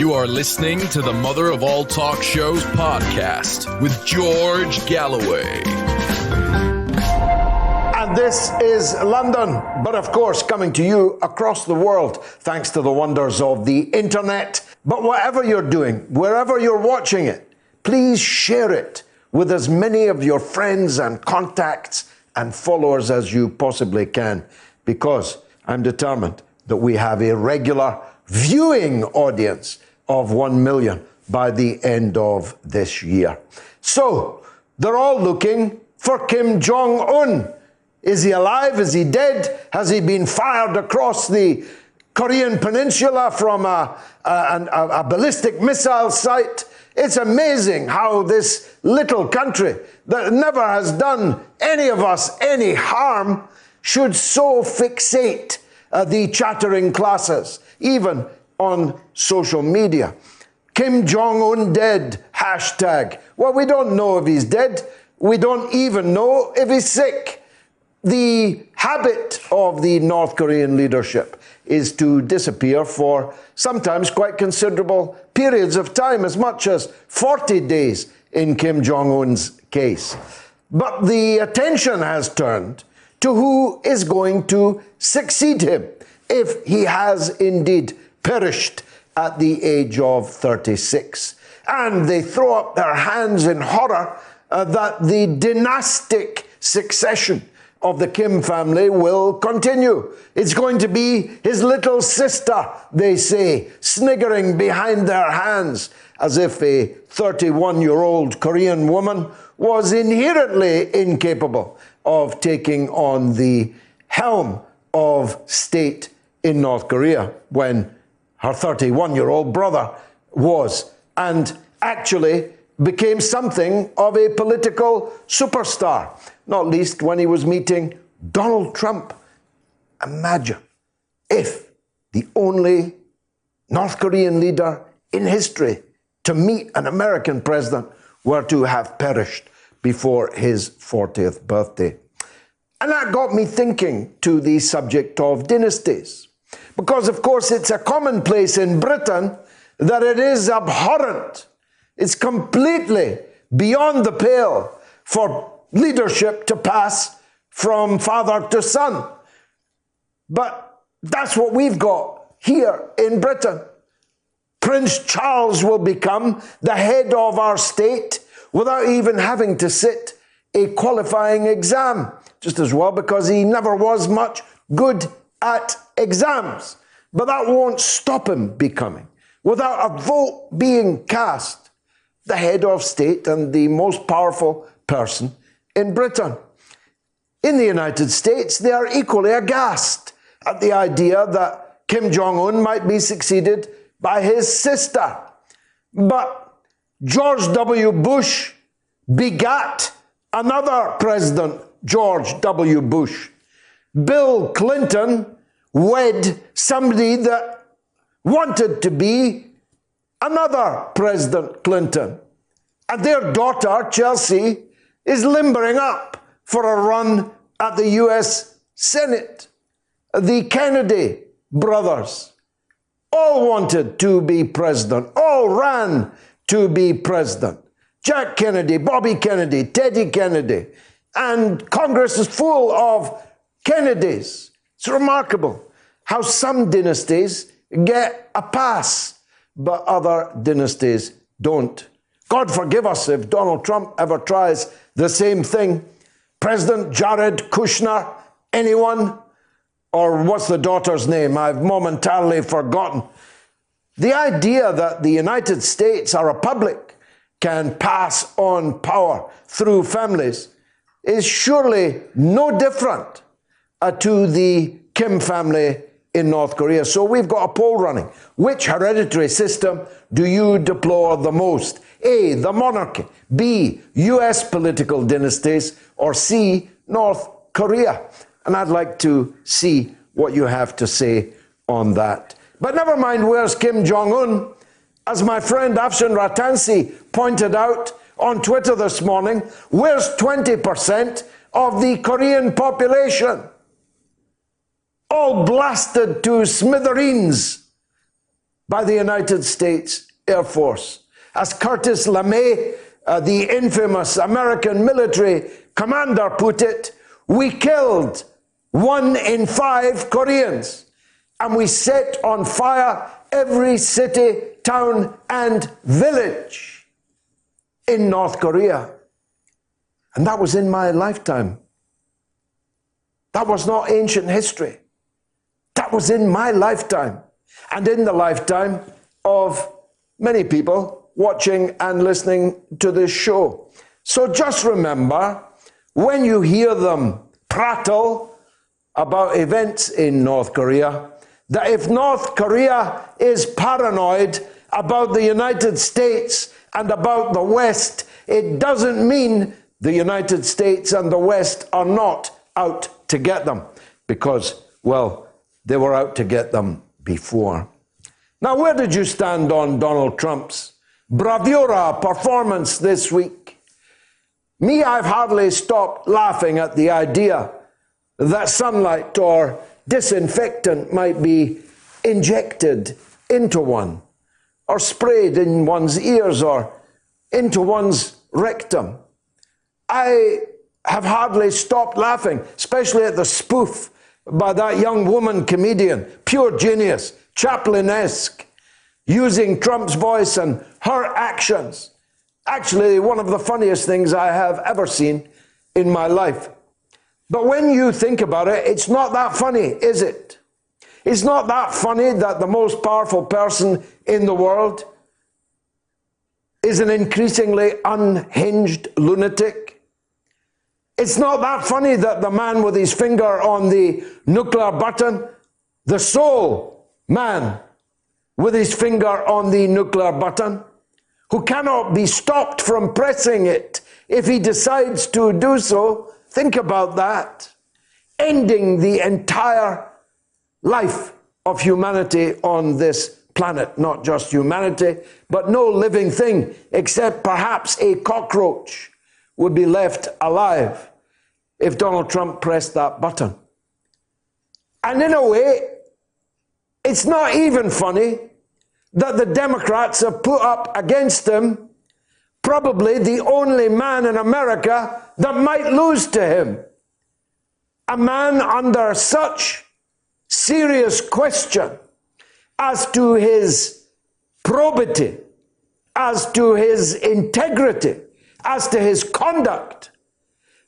You are listening to the Mother of All Talk Shows podcast with George Galloway. And this is London, but of course coming to you across the world thanks to the wonders of the internet. But whatever you're doing, wherever you're watching it, please share it with as many of your friends and contacts and followers as you possibly can, because I'm determined that we have a regular viewing audience of 1 million by the end of this year. So, they're all looking for Kim Jong-un. Is he alive? Is he dead? Has he been fired across the Korean Peninsula from a ballistic missile site? It's amazing how this little country that never has done any of us any harm should so fixate the chattering classes, even on social media. Kim Jong-un dead, hashtag. Well, we don't know if he's dead. We don't even know if he's sick. The habit of the North Korean leadership is to disappear for sometimes quite considerable periods of time, as much as 40 days in Kim Jong-un's case. But the attention has turned to who is going to succeed him if he has indeed perished at the age of 36. And they throw up their hands in horror that the dynastic succession of the Kim family will continue. It's going to be his little sister, they say, sniggering behind their hands, as if a 31-year-old Korean woman was inherently incapable of taking on the helm of state in North Korea when her 31-year-old brother was, and actually became something of a political superstar, not least when he was meeting Donald Trump. Imagine if the only North Korean leader in history to meet an American president were to have perished before his 40th birthday. And that got me thinking to the subject of dynasties. Because, of course, it's a commonplace in Britain that it is abhorrent. It's completely beyond the pale for leadership to pass from father to son. But that's what we've got here in Britain. Prince Charles will become the head of our state without even having to sit a qualifying exam. Just as well, because he never was much good at exams. But that won't stop him becoming, without a vote being cast, the head of state and the most powerful person in Britain. In the United States, they are equally aghast at the idea that Kim Jong-un might be succeeded by his sister. But George W. Bush begat another president, George W. Bush. Bill Clinton wed somebody that wanted to be another President Clinton. And their daughter, Chelsea, is limbering up for a run at the US Senate. The Kennedy brothers all wanted to be president, all ran to be president. Jack Kennedy, Bobby Kennedy, Teddy Kennedy. And Congress is full of Kennedys. It's remarkable how some dynasties get a pass, but other dynasties don't. God forgive us if Donald Trump ever tries the same thing. President Jared Kushner, anyone? Or what's the daughter's name? I've momentarily forgotten. The idea that the United States, a republic, can pass on power through families is surely no different to the Kim family in North Korea. So we've got a poll running. Which hereditary system do you deplore the most? A, the monarchy. B, US political dynasties. Or C, North Korea. And I'd like to see what you have to say on that. But never mind where's Kim Jong-un. As my friend Afshin Ratansi pointed out on Twitter this morning, where's 20% of the Korean population? All blasted to smithereens by the United States Air Force. As Curtis LeMay, the infamous American military commander, put it, we killed 1 in 5 Koreans, and we set on fire every city, town, and village in North Korea. And that was in my lifetime. That was not ancient history. That was in my lifetime, and in the lifetime of many people watching and listening to this show. So just remember, when you hear them prattle about events in North Korea, that if North Korea is paranoid about the United States and about the West, it doesn't mean the United States and the West are not out to get them, because, well, they were out to get them before. Now, where did you stand on Donald Trump's bravura performance this week? Me, I've hardly stopped laughing at the idea that sunlight or disinfectant might be injected into one, or sprayed in one's ears, or into one's rectum. I have hardly stopped laughing, especially at the spoof by that young woman comedian, pure genius, Chaplin-esque, using Trump's voice and her actions. Actually, one of the funniest things I have ever seen in my life. But when you think about it, it's not that funny, is it? It's not that funny that the most powerful person in the world is an increasingly unhinged lunatic. It's not that funny that the man with his finger on the nuclear button, the sole man with his finger on the nuclear button, who cannot be stopped from pressing it if he decides to do so, think about that, ending the entire life of humanity on this planet, not just humanity, but no living thing except perhaps a cockroach would be left alive if Donald Trump pressed that button. And in a way, it's not even funny that the Democrats have put up against him probably the only man in America that might lose to him. A man under such serious question as to his probity, as to his integrity, as to his conduct,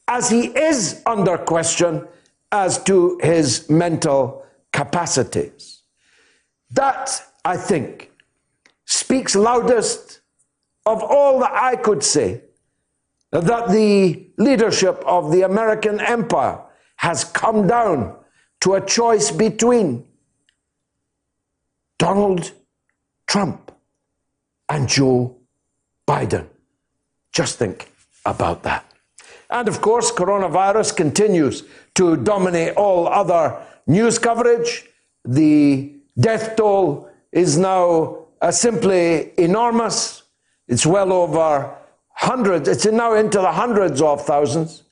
as he is under question as to his mental capacities. That, I think, speaks loudest of all that I could say, that the leadership of the American empire has come down to a choice between Donald Trump and Joe Biden. Just think about that. And of course, coronavirus continues to dominate all other news coverage. The death toll is now simply enormous. It's well over hundreds. It's now into the hundreds of thousands.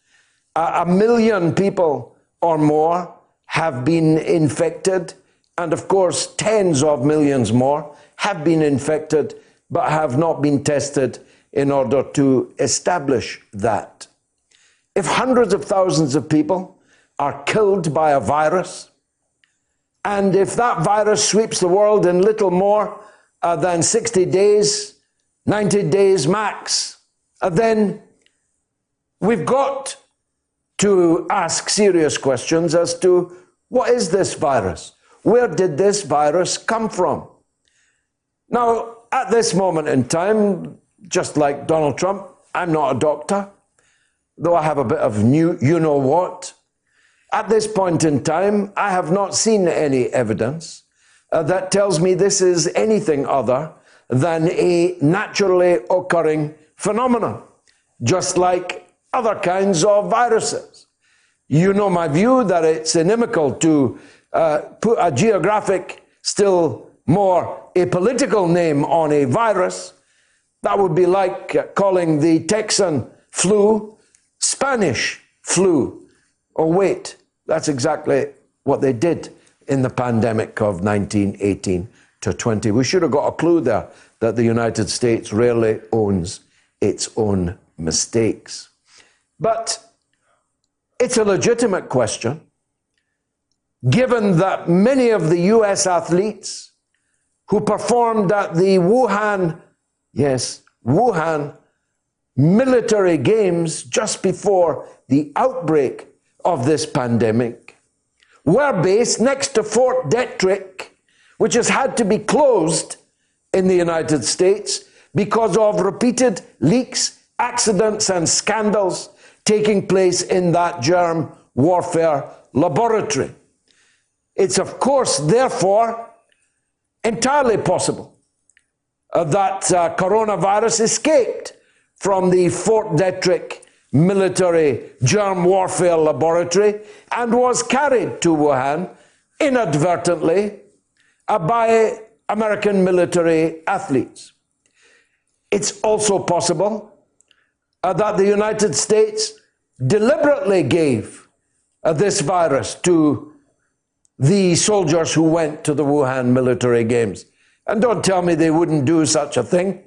1 million people or more have been infected. And of course, tens of millions more have been infected, but have not been tested in order to establish that. If hundreds of thousands of people are killed by a virus, and if that virus sweeps the world in little more than 60 days, 90 days max, then we've got to ask serious questions as to what is this virus? Where did this virus come from? Now, at this moment in time, just like Donald Trump, I'm not a doctor, though I have a bit of you-know-what. At this point in time, I have not seen any evidence that tells me this is anything other than a naturally occurring phenomenon, just like other kinds of viruses. You know my view that it's inimical to put a geographic, still more a political name on a virus. That would be like calling the Texan flu Spanish flu. Oh, wait, that's exactly what they did in the pandemic of 1918. to 20. We should have got a clue there that the United States rarely owns its own mistakes. But it's a legitimate question, given that many of the US athletes who performed at the Wuhan military games just before the outbreak of this pandemic were based next to Fort Detrick, which has had to be closed in the United States because of repeated leaks, accidents, and scandals taking place in that germ warfare laboratory. It's, of course, therefore, entirely possible that coronavirus escaped from the Fort Detrick military germ warfare laboratory and was carried to Wuhan inadvertently by American military athletes. It's also possible that the United States deliberately gave this virus to the soldiers who went to the Wuhan military games. And don't tell me they wouldn't do such a thing,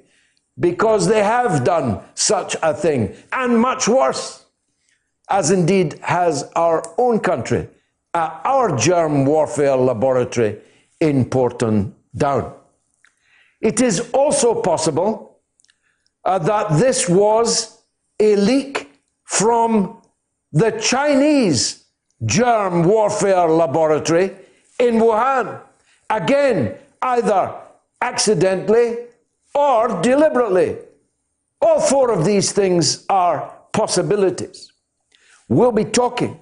because they have done such a thing, and much worse, as indeed has our own country, our germ warfare laboratory in Porton Down. It is also possible that this was a leak from the Chinese germ warfare laboratory in Wuhan. Again, either accidentally or deliberately. All four of these things are possibilities. We'll be talking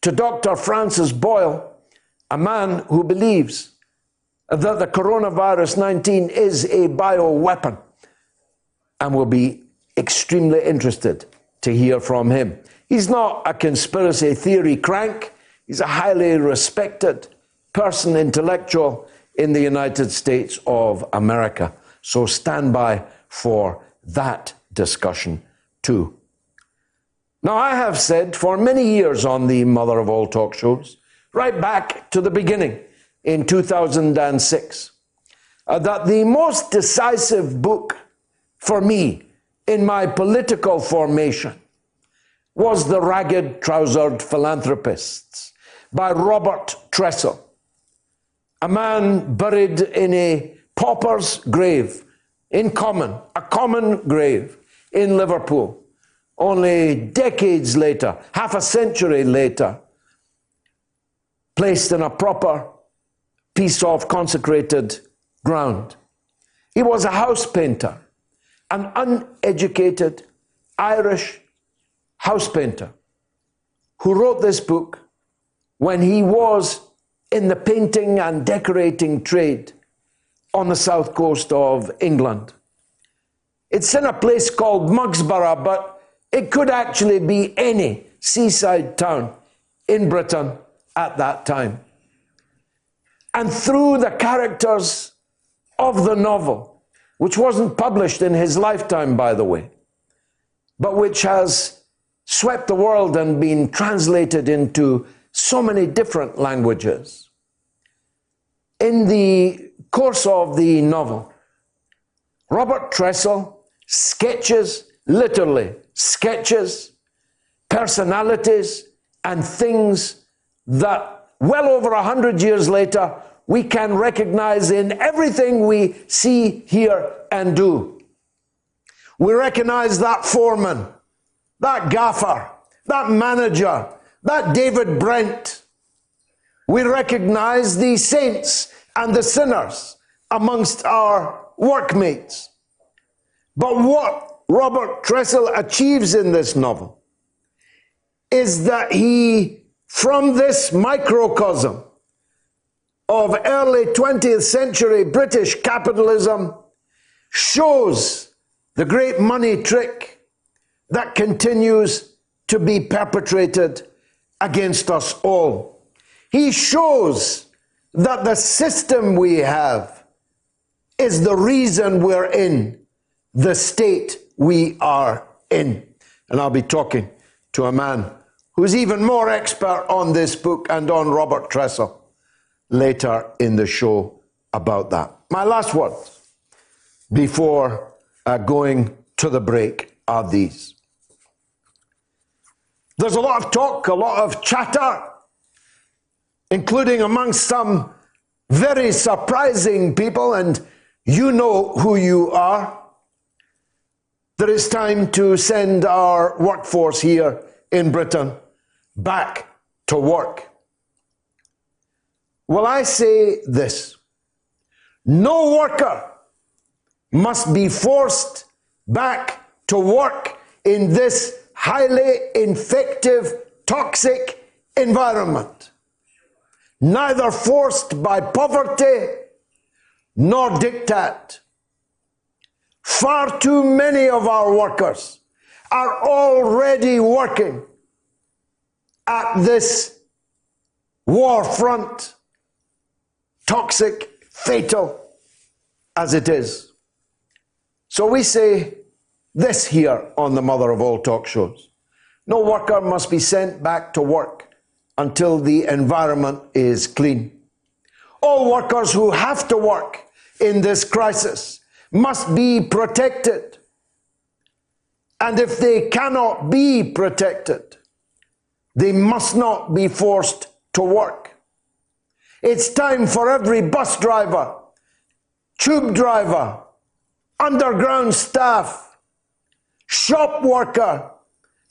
to Dr. Francis Boyle, a man who believes that the coronavirus 19 is a bioweapon, and we'll be extremely interested to hear from him. He's not a conspiracy theory crank. He's a highly respected person, intellectual in the United States of America. So stand by for that discussion too. Now, I have said for many years on the Mother of All Talk shows, right back to the beginning in 2006, that the most decisive book for me in my political formation was The Ragged Trousered Philanthropists by Robert Tressell, a man buried in a pauper's grave, a common grave in Liverpool, only decades later, half a century later, placed in a proper piece of consecrated ground. He was a house painter, an uneducated Irish house painter who wrote this book when he was in the painting and decorating trade on the south coast of England. It's in a place called Mugsborough, but it could actually be any seaside town in Britain at that time. And through the characters of the novel, which wasn't published in his lifetime, by the way, but which has swept the world and been translated into so many different languages. In the course of the novel, Robert Tressell sketches, literally sketches, personalities and things that well over 100 years later we can recognize in everything we see, hear, and do. We recognize that foreman, that gaffer, that manager, that David Brent. We recognize the saints and the sinners amongst our workmates. But what Robert Tressell achieves in this novel is that he, from this microcosm of early 20th century British capitalism, shows the great money trick that continues to be perpetrated against us all. He shows that the system we have is the reason we're in the state we are in. And I'll be talking to a man who's even more expert on this book and on Robert Tressell later in the show about that. My last words before going to the break are these. There's a lot of talk, a lot of chatter, including amongst some very surprising people, and you know who you are. That it's time to send our workforce here in Britain back to work. Well, I say this. No worker must be forced back to work in this highly infective, toxic environment. Neither forced by poverty nor diktat. Far too many of our workers are already working at this war front, toxic, fatal as it is. So we say this here on the mother of all talk shows. No worker must be sent back to work until the environment is clean. All workers who have to work in this crisis must be protected. And if they cannot be protected, they must not be forced to work. It's time for every bus driver, tube driver, underground staff, shop worker,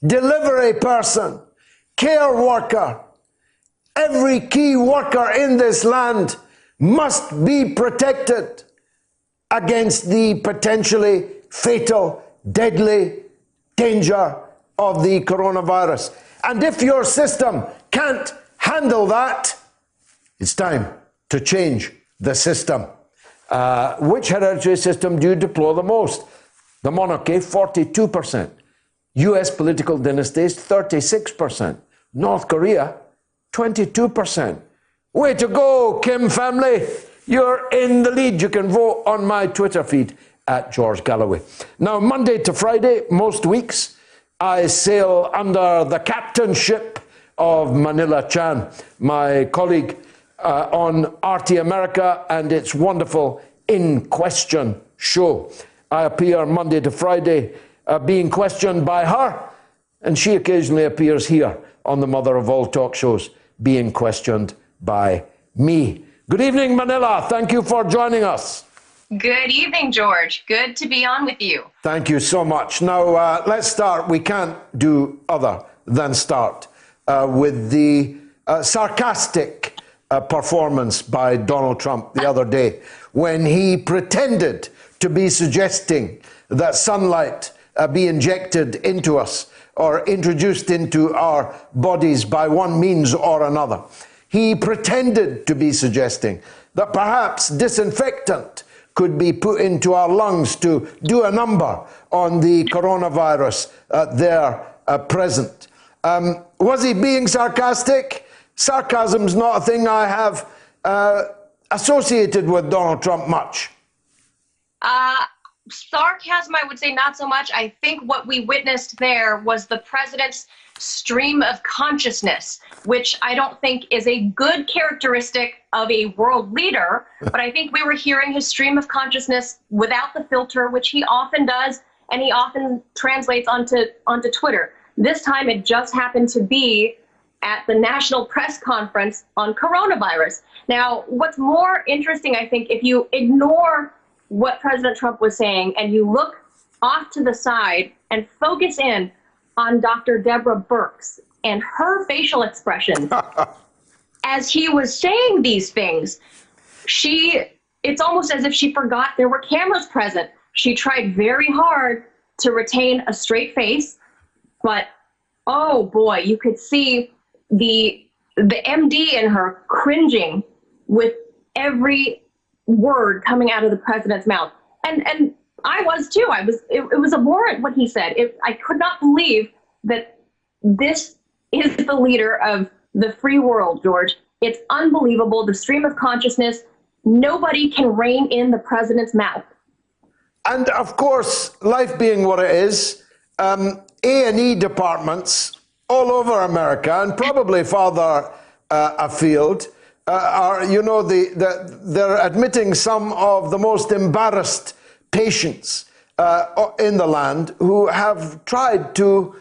delivery person, care worker, every key worker in this land must be protected against the potentially fatal, deadly danger of the coronavirus. And if your system can't handle that, it's time to change the system. Which hereditary system do you deplore the most? The monarchy, 42%. US political dynasties, 36%. North Korea, 22%. Way to go, Kim family. You're in the lead. You can vote on my Twitter feed at George Galloway. Now, Monday to Friday, most weeks, I sail under the captainship of Manila Chan, my colleague on RT America and its wonderful In Question show. I appear Monday to Friday being questioned by her, and she occasionally appears here on the mother of all talk shows being questioned by me. Good evening, Manila. Thank you for joining us. Good evening, George. Good to be on with you. Thank you so much. Now, let's start. We can't do other than start with the sarcastic performance by Donald Trump the other day when he pretended to be suggesting that sunlight be injected into us or introduced into our bodies by one means or another. He pretended to be suggesting that perhaps disinfectant could be put into our lungs to do a number on the coronavirus there present. Was he being sarcastic? Sarcasm's not a thing I have associated with Donald Trump much. Sarcasm, I would say not so much. I think what we witnessed there was the president's stream of consciousness, which I don't think is a good characteristic of a world leader, but I think we were hearing his stream of consciousness without the filter, which he often does, and he often translates onto Twitter. This time it just happened to be at the national press conference on coronavirus. Now, what's more interesting, I think, if you ignore what President Trump was saying and you look off to the side and focus in on Dr. Deborah Birx and her facial expression as he was saying these things, it's almost as if she forgot there were cameras present. She tried very hard to retain a straight face, but oh boy, you could see the MD in her cringing with every word coming out of the president's mouth. And I was too. It was abhorrent what he said. I could not believe that this is the leader of the free world, George. It's unbelievable. The stream of consciousness. Nobody can rein in the president's mouth. And of course, life being what it is, A&E departments all over America and probably farther afield they're admitting some of the most embarrassed patients in the land who have tried to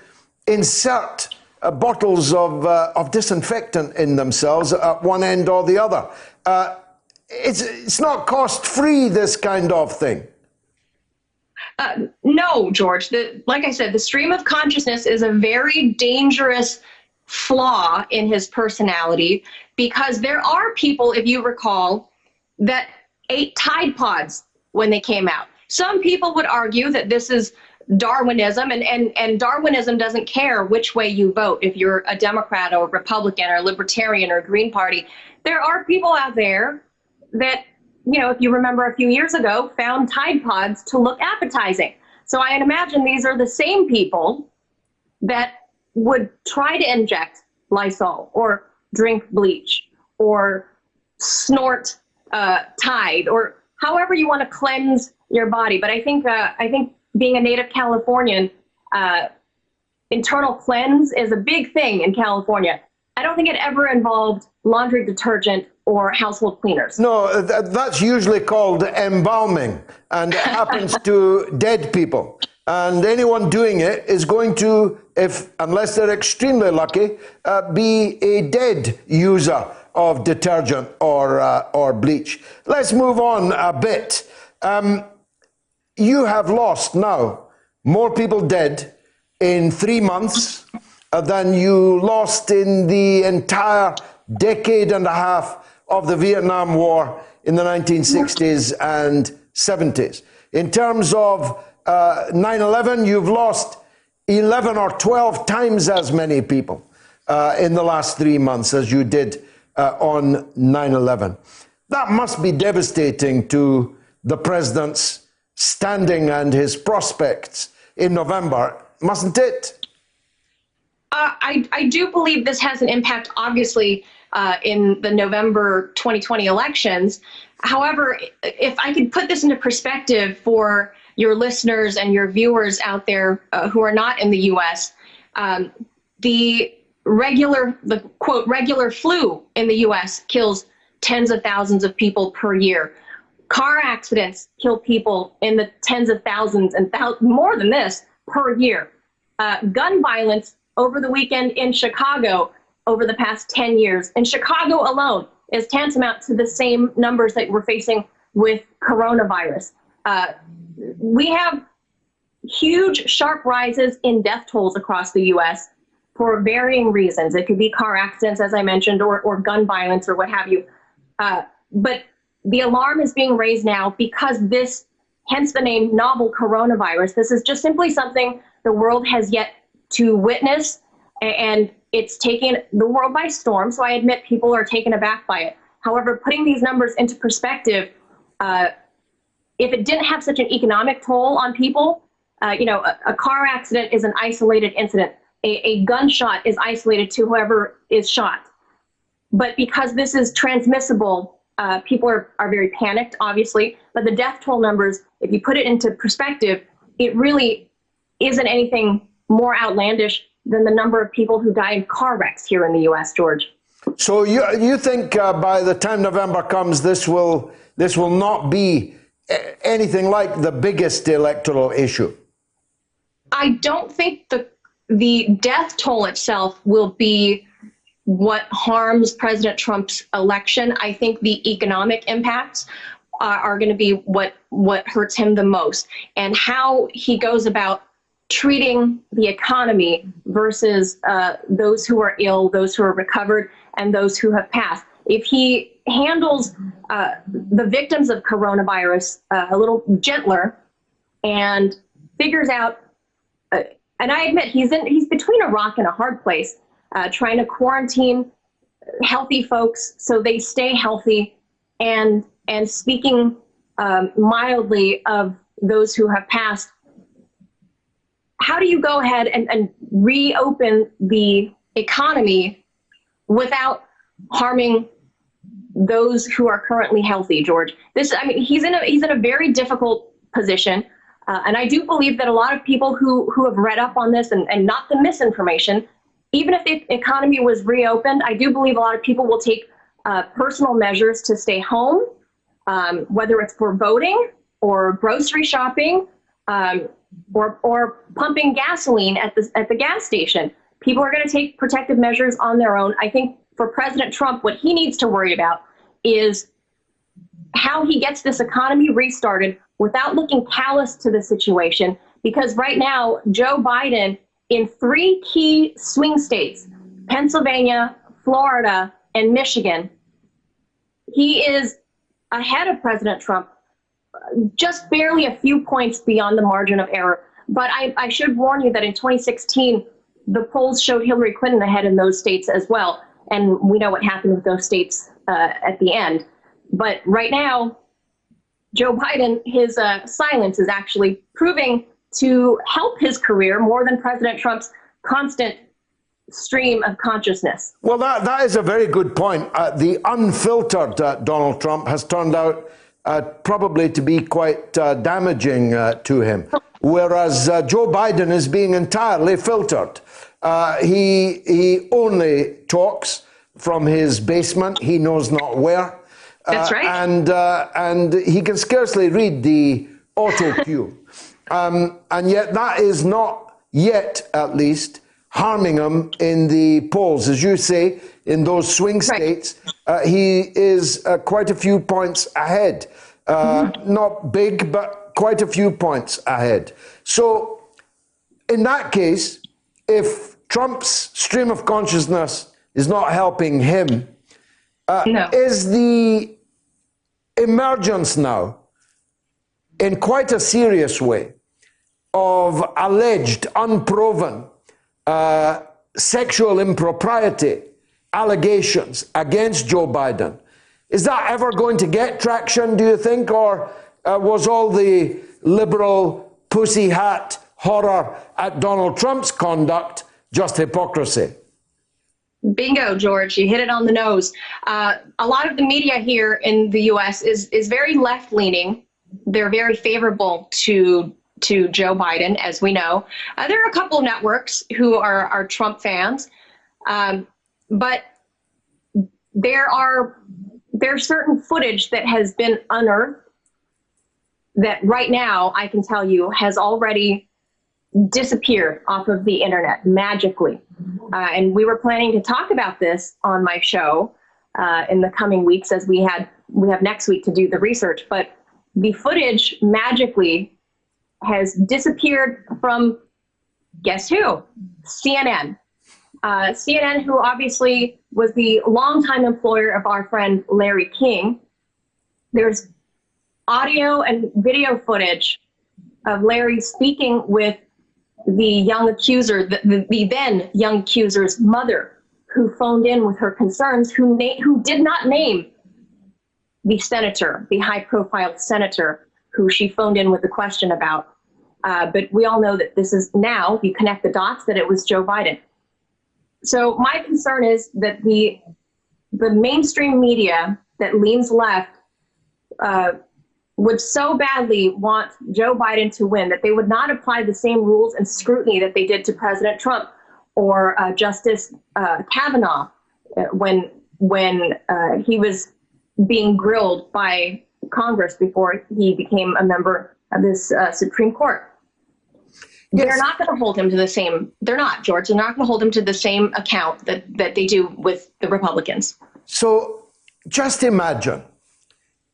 insert bottles of disinfectant in themselves at one end or the other. It's not cost-free, this kind of thing. No, George. Like I said, the stream of consciousness is a very dangerous flaw in his personality, because there are people, if you recall, that ate Tide Pods when they came out. Some people would argue that this is Darwinism, and Darwinism doesn't care which way you vote, if you're a Democrat or Republican or Libertarian or Green Party. There are people out there that, if you remember a few years ago, found Tide Pods to look appetizing. So I imagine these are the same people that would try to inject Lysol or drink bleach or snort Tide, or however you want to cleanse your body. But I think being a native Californian, internal cleanse is a big thing in California. I don't think it ever involved laundry detergent or household cleaners. No, that's usually called embalming, and it happens to dead people. And anyone doing it is going to, unless they're extremely lucky, be a dead user of detergent or bleach. Let's move on a bit. You have lost now more people dead in 3 months than you lost in the entire decade and a half of the Vietnam War in the 1960s and 70s. In terms of 9/11, you've lost 11 or 12 times as many people in the last 3 months as you did on 9/11. That must be devastating to the president's standing and his prospects in November, mustn't it? I do believe this has an impact, obviously, in the November 2020 elections. However, if I could put this into perspective for your listeners and your viewers out there who are not in the U.S., the quote, regular flu in the U.S. kills tens of thousands of people per year. Car accidents kill people in the tens of thousands and more than this per year. Gun violence over the weekend in Chicago over the past 10 years, in Chicago alone, is tantamount to the same numbers that we're facing with coronavirus. We have huge, sharp rises in death tolls across the U.S. for varying reasons. It could be car accidents, as I mentioned, or gun violence or what have you. But the alarm is being raised now because this, hence the name novel coronavirus, this is just simply something the world has yet to witness, and it's taken the world by storm. So I admit people are taken aback by it. However, putting these numbers into perspective, if it didn't have such an economic toll on people, a car accident is an isolated incident. A gunshot is isolated to whoever is shot. But because this is transmissible, people are very panicked, obviously. But the death toll numbers, if you put it into perspective, it really isn't anything more outlandish than the number of people who die in car wrecks here in the U.S., George. So you think by the time November comes, this will not be anything like the biggest electoral issue? I don't think the death toll itself will be what harms President Trump's election. I think the economic impacts are going to be what hurts him the most, and how he goes about treating the economy versus those who are ill, those who are recovered, and those who have passed. If he handles the victims of coronavirus a little gentler and figures out, and I admit he's between a rock and a hard place, trying to quarantine healthy folks so they stay healthy, and speaking mildly of those who have passed. How do you go ahead and reopen the economy without harming those who are currently healthy, George? He's in a very difficult position. And I do believe that a lot of people who have read up on this and not the misinformation, even if the economy was reopened, I do believe a lot of people will take personal measures to stay home, whether it's for voting or grocery shopping, or pumping gasoline at the gas station. People are going to take protective measures on their own. I think for President Trump, what he needs to worry about is how he gets this economy restarted without looking callous to the situation. Because right now, Joe Biden, in 3 key swing states, Pennsylvania, Florida, and Michigan, he is ahead of President Trump, just barely a few points beyond the margin of error. But I should warn you that in 2016, the polls showed Hillary Clinton ahead in those states as well. And we know what happened with those states at the end. But right now, Joe Biden, his silence is actually proving to help his career more than President Trump's constant stream of consciousness. Well, that is a very good point. The unfiltered Donald Trump has turned out probably to be quite damaging to him, whereas Joe Biden is being entirely filtered. He only talks from his basement, he knows not where. That's right. And he can scarcely read the auto cue. And yet that is not yet, at least, harming him in the polls. As you say, in those swing states, he is quite a few points ahead. Not big, but quite a few points ahead. So in that case, if Trump's stream of consciousness is not helping him, is the emergence now, in quite a serious way, of alleged, unproven sexual impropriety allegations against Joe Biden, is that ever going to get traction, do you think? Or was all the liberal pussy hat horror at Donald Trump's conduct just hypocrisy? Bingo, George. You hit it on the nose. A lot of the media here in the U.S. is very left-leaning. They're very favorable to Joe Biden, as we know. There are a couple of networks who are Trump fans, but there's certain footage that has been unearthed that right now, I can tell you, has already disappeared off of the internet magically. And we were planning to talk about this on my show in the coming weeks, as we have next week to do the research. But the footage magically has disappeared from, guess who? CNN. CNN, who obviously was the longtime employer of our friend Larry King. There's audio and video footage of Larry speaking with the young accuser, the then young accuser's mother, who phoned in with her concerns, who did not name the senator, the high-profile senator who she phoned in with the question about. But we all know that this is now, you connect the dots, that it was Joe Biden. So my concern is that the mainstream media that leans left would so badly want Joe Biden to win that they would not apply the same rules and scrutiny that they did to President Trump or Justice Kavanaugh when he was being grilled by Congress before he became a member of this Supreme Court. Yes. They're not going to hold him to the same. They're not, George. They're not going to hold him to the same account that they do with the Republicans. So just imagine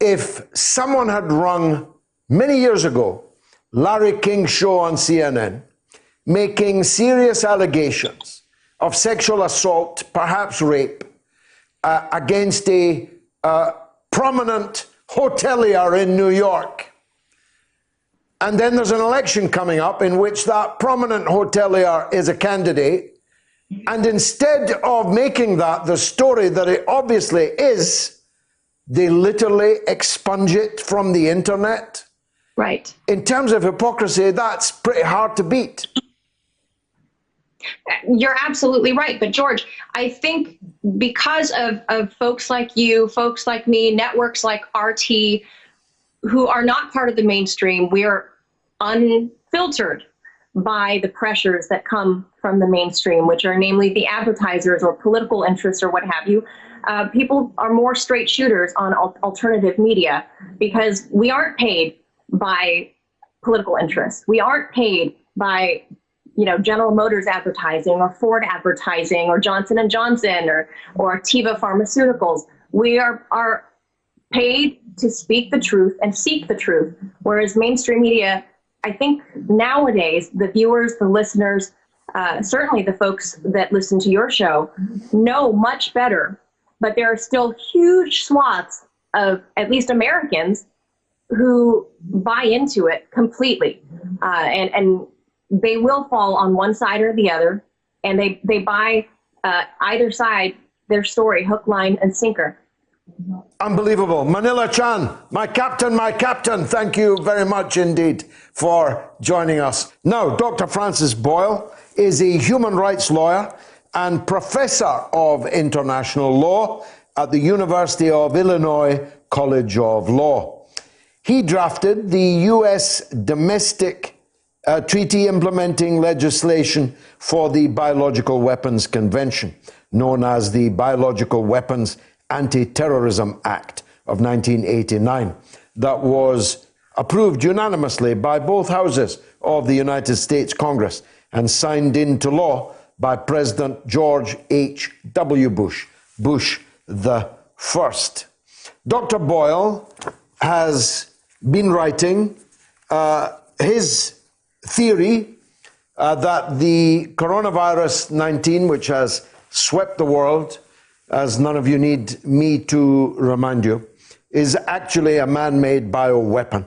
if someone had rung many years ago Larry King's show on CNN, making serious allegations of sexual assault, perhaps rape, against a prominent hotelier in New York. And then there's an election coming up in which that prominent hotelier is a candidate. And instead of making that the story that it obviously is, they literally expunge it from the internet. Right. In terms of hypocrisy, that's pretty hard to beat. You're absolutely right. But George, I think because of folks like you, folks like me, networks like RT, who are not part of the mainstream, we are unfiltered by the pressures that come from the mainstream, which are namely the advertisers or political interests or what have you. people are more straight shooters on alternative media because we aren't paid by political interests. We aren't paid by, General Motors advertising or Ford advertising or Johnson & Johnson or Teva Pharmaceuticals. We are paid to speak the truth and seek the truth. Whereas mainstream media, I think nowadays, the viewers, the listeners, certainly the folks that listen to your show know much better, but there are still huge swaths of at least Americans who buy into it completely. And they will fall on one side or the other, and they buy either side their story, hook, line, and sinker. Unbelievable. Manila Chan, my captain, thank you very much indeed for joining us. Now, Dr. Francis Boyle is a human rights lawyer and professor of international law at the University of Illinois College of Law. He drafted the U.S. domestic treaty implementing legislation for the Biological Weapons Convention, known as the Biological Weapons Anti-Terrorism Act of 1989, that was approved unanimously by both houses of the United States Congress and signed into law by President George H.W. Bush the First. Dr. Boyle has been writing his theory that the coronavirus 19, which has swept the world, as none of you need me to remind you, is actually a man-made bioweapon.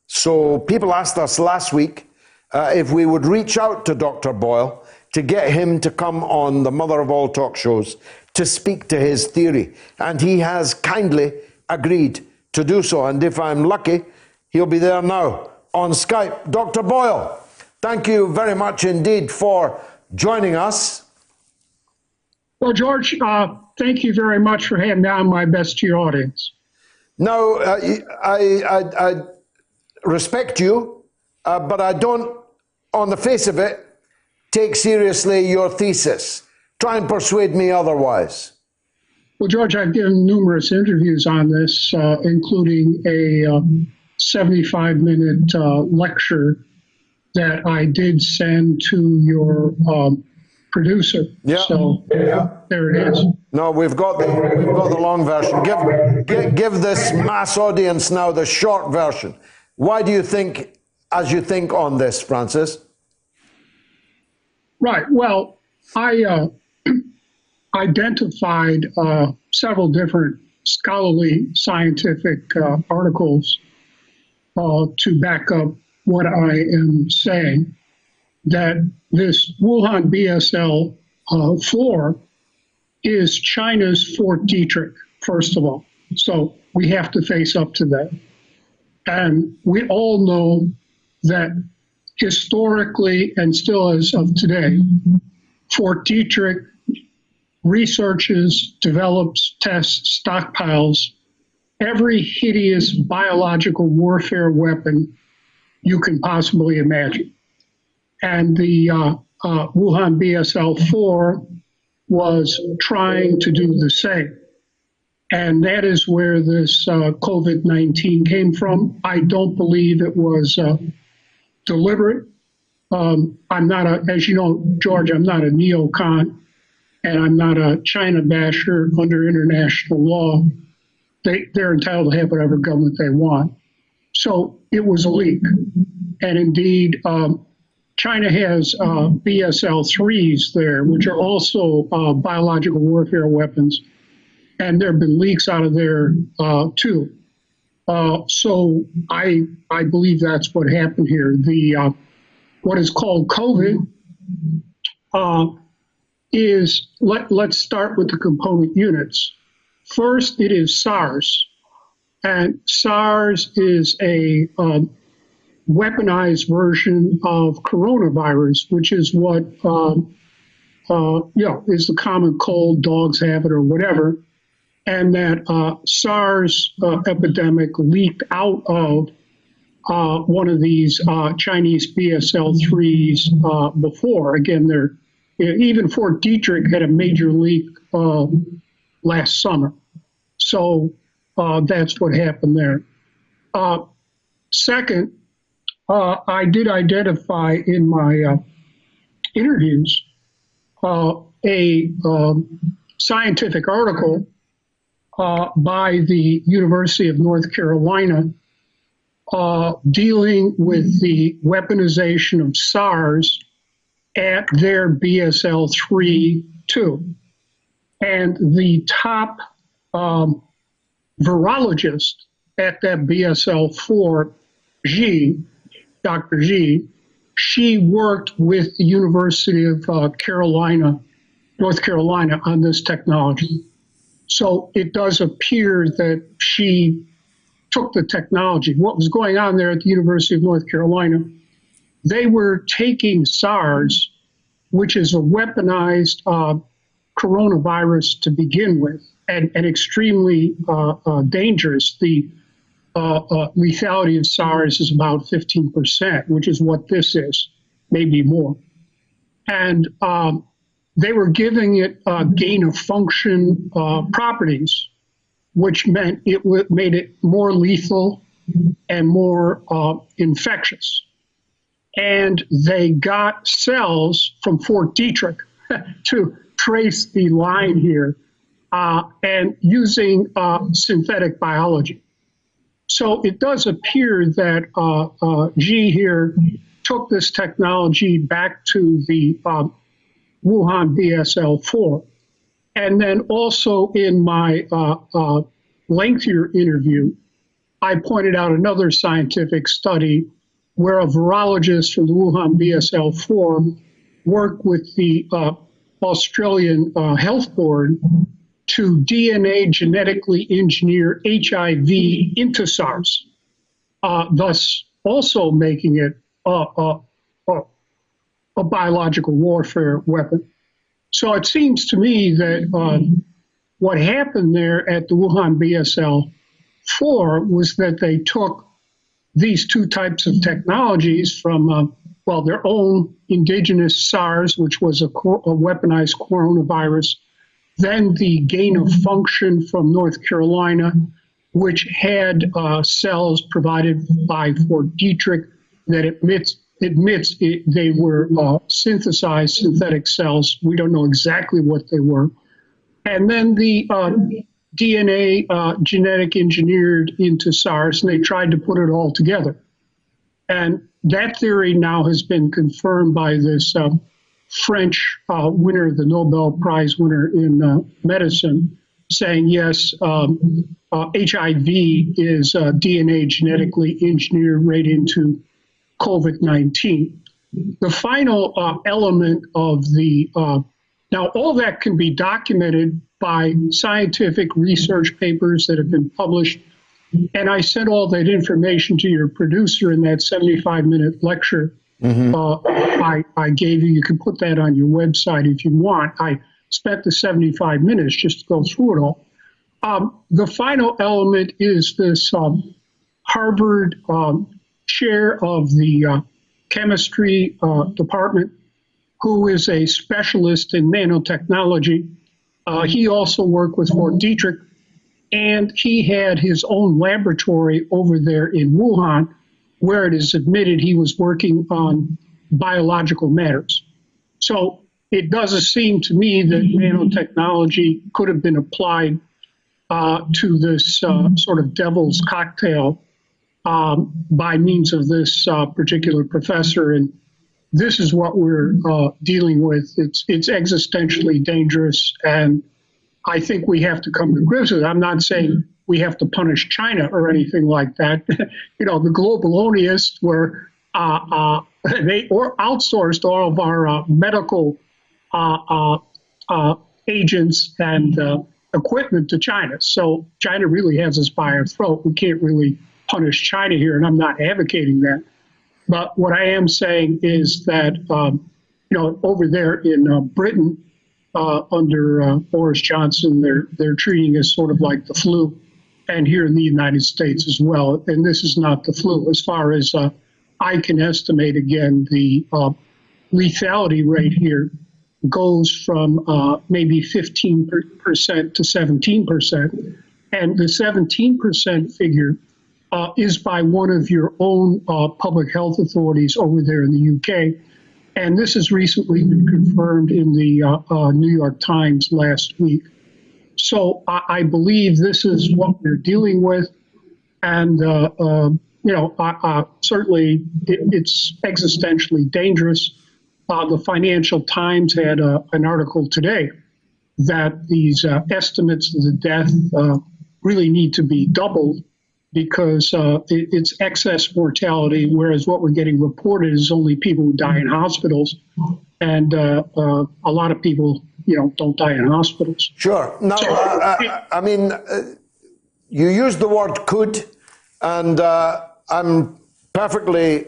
So people asked us last week if we would reach out to Dr. Boyle to get him to come on the mother of all talk shows to speak to his theory. And he has kindly agreed to do so. And if I'm lucky, he'll be there now on Skype. Dr. Boyle, thank you very much indeed for joining us. Well, George, thank you very much for having me on. My best to your audience. Now, I respect you, but I don't, on the face of it, take seriously your thesis. Try and persuade me otherwise. Well, George, I've given numerous interviews on this, including a 75-minute lecture that I did send to your producer. Yeah. So there it is. No, we've got the long version. Give this mass audience now the short version. Why do you think, as you think on this, Francis? Right. Well, I identified several different scholarly scientific articles to back up what I am saying, that this Wuhan BSL-4 is China's Fort Detrick, first of all. So we have to face up to that. And we all know that historically and still as of today, Fort Detrick researches, develops, tests, stockpiles every hideous biological warfare weapon you can possibly imagine. And the Wuhan BSL-4 was trying to do the same. And that is where this COVID-19 came from. I don't believe it was deliberate. I'm not as you know, George, I'm not a neocon, and I'm not a China basher under international law. They're entitled to have whatever government they want. So it was a leak. And indeed, China has BSL-3s there, which are also biological warfare weapons. And there have been leaks out of there too. So I believe that's what happened here. The what is called COVID is, let's start with the component units. First, it is SARS. And SARS is a weaponized version of coronavirus, which is what is the common cold, dogs have it or whatever. And that SARS epidemic leaked out of one of these Chinese BSL-3s before. Again, even Fort Detrick had a major leak last summer. So that's what happened there. Second, I did identify in my interviews a scientific article by the University of North Carolina dealing with the weaponization of SARS at their BSL-3-2. And the top virologist at that BSL-4, Dr. G, she worked with the University of North Carolina on this technology. So it does appear that she took the technology. What was going on there at the University of North Carolina, they were taking SARS, which is a weaponized coronavirus to begin with, and extremely dangerous. The lethality of SARS is about 15%, which is what this is, maybe more. And they were giving it gain of function properties, which meant it made it more lethal and more infectious. And they got cells from Fort Detrick to trace the line here and using synthetic biology. So it does appear that G here took this technology back to the Wuhan BSL-4. And then also in my lengthier interview, I pointed out another scientific study where a virologist from the Wuhan BSL-4 worked with the Australian Health Board to DNA genetically engineer HIV into SARS, thus also making it a biological warfare weapon. So it seems to me that what happened there at the Wuhan BSL-4 was that they took these two types of technologies from, their own indigenous SARS, which was a weaponized coronavirus, then the gain of function from North Carolina, which had cells provided by Fort Detrick that admits they were synthesized synthetic cells. We don't know exactly what they were. And then the DNA genetic engineered into SARS, and they tried to put it all together. And that theory now has been confirmed by this French winner, the Nobel Prize winner in medicine, saying, yes, HIV is DNA genetically engineered right into COVID-19. The final element of the, now all that can be documented by scientific research papers that have been published. And I sent all that information to your producer in that 75-minute lecture I gave you. You can put that on your website if you want. I spent the 75 minutes just to go through it all. The final element is this Harvard chair of the chemistry department, who is a specialist in nanotechnology. He also worked with Fort Detrick, and he had his own laboratory over there in Wuhan, where it is admitted he was working on biological matters. So it doesn't seem to me that nanotechnology could have been applied to this sort of devil's cocktail by means of this particular professor. And this is what we're dealing with. It's existentially dangerous, and I think we have to come to grips with it. I'm not saying we have to punish China or anything like that. You know, the globalionists were, they outsourced all of our medical agents and equipment to China. So China really has us by our throat. We can't really punish China here, and I'm not advocating that. But what I am saying is that, you know, over there in Britain, under Boris Johnson, they're treating us sort of like the flu, and here in the United States as well. And this is not the flu. As far as I can estimate, again, the lethality rate here goes from maybe 15% to 17%. And the 17% figure is by one of your own public health authorities over there in the UK. And this has recently been confirmed in the New York Times last week. So I believe this is what we're dealing with. And, certainly it's existentially dangerous. The Financial Times had an article today that these estimates of the death really need to be doubled because it's excess mortality, whereas what we're getting reported is only people who die in hospitals. And a lot of people, don't die in hospitals. Sure. Now, you used the word could, and I'm perfectly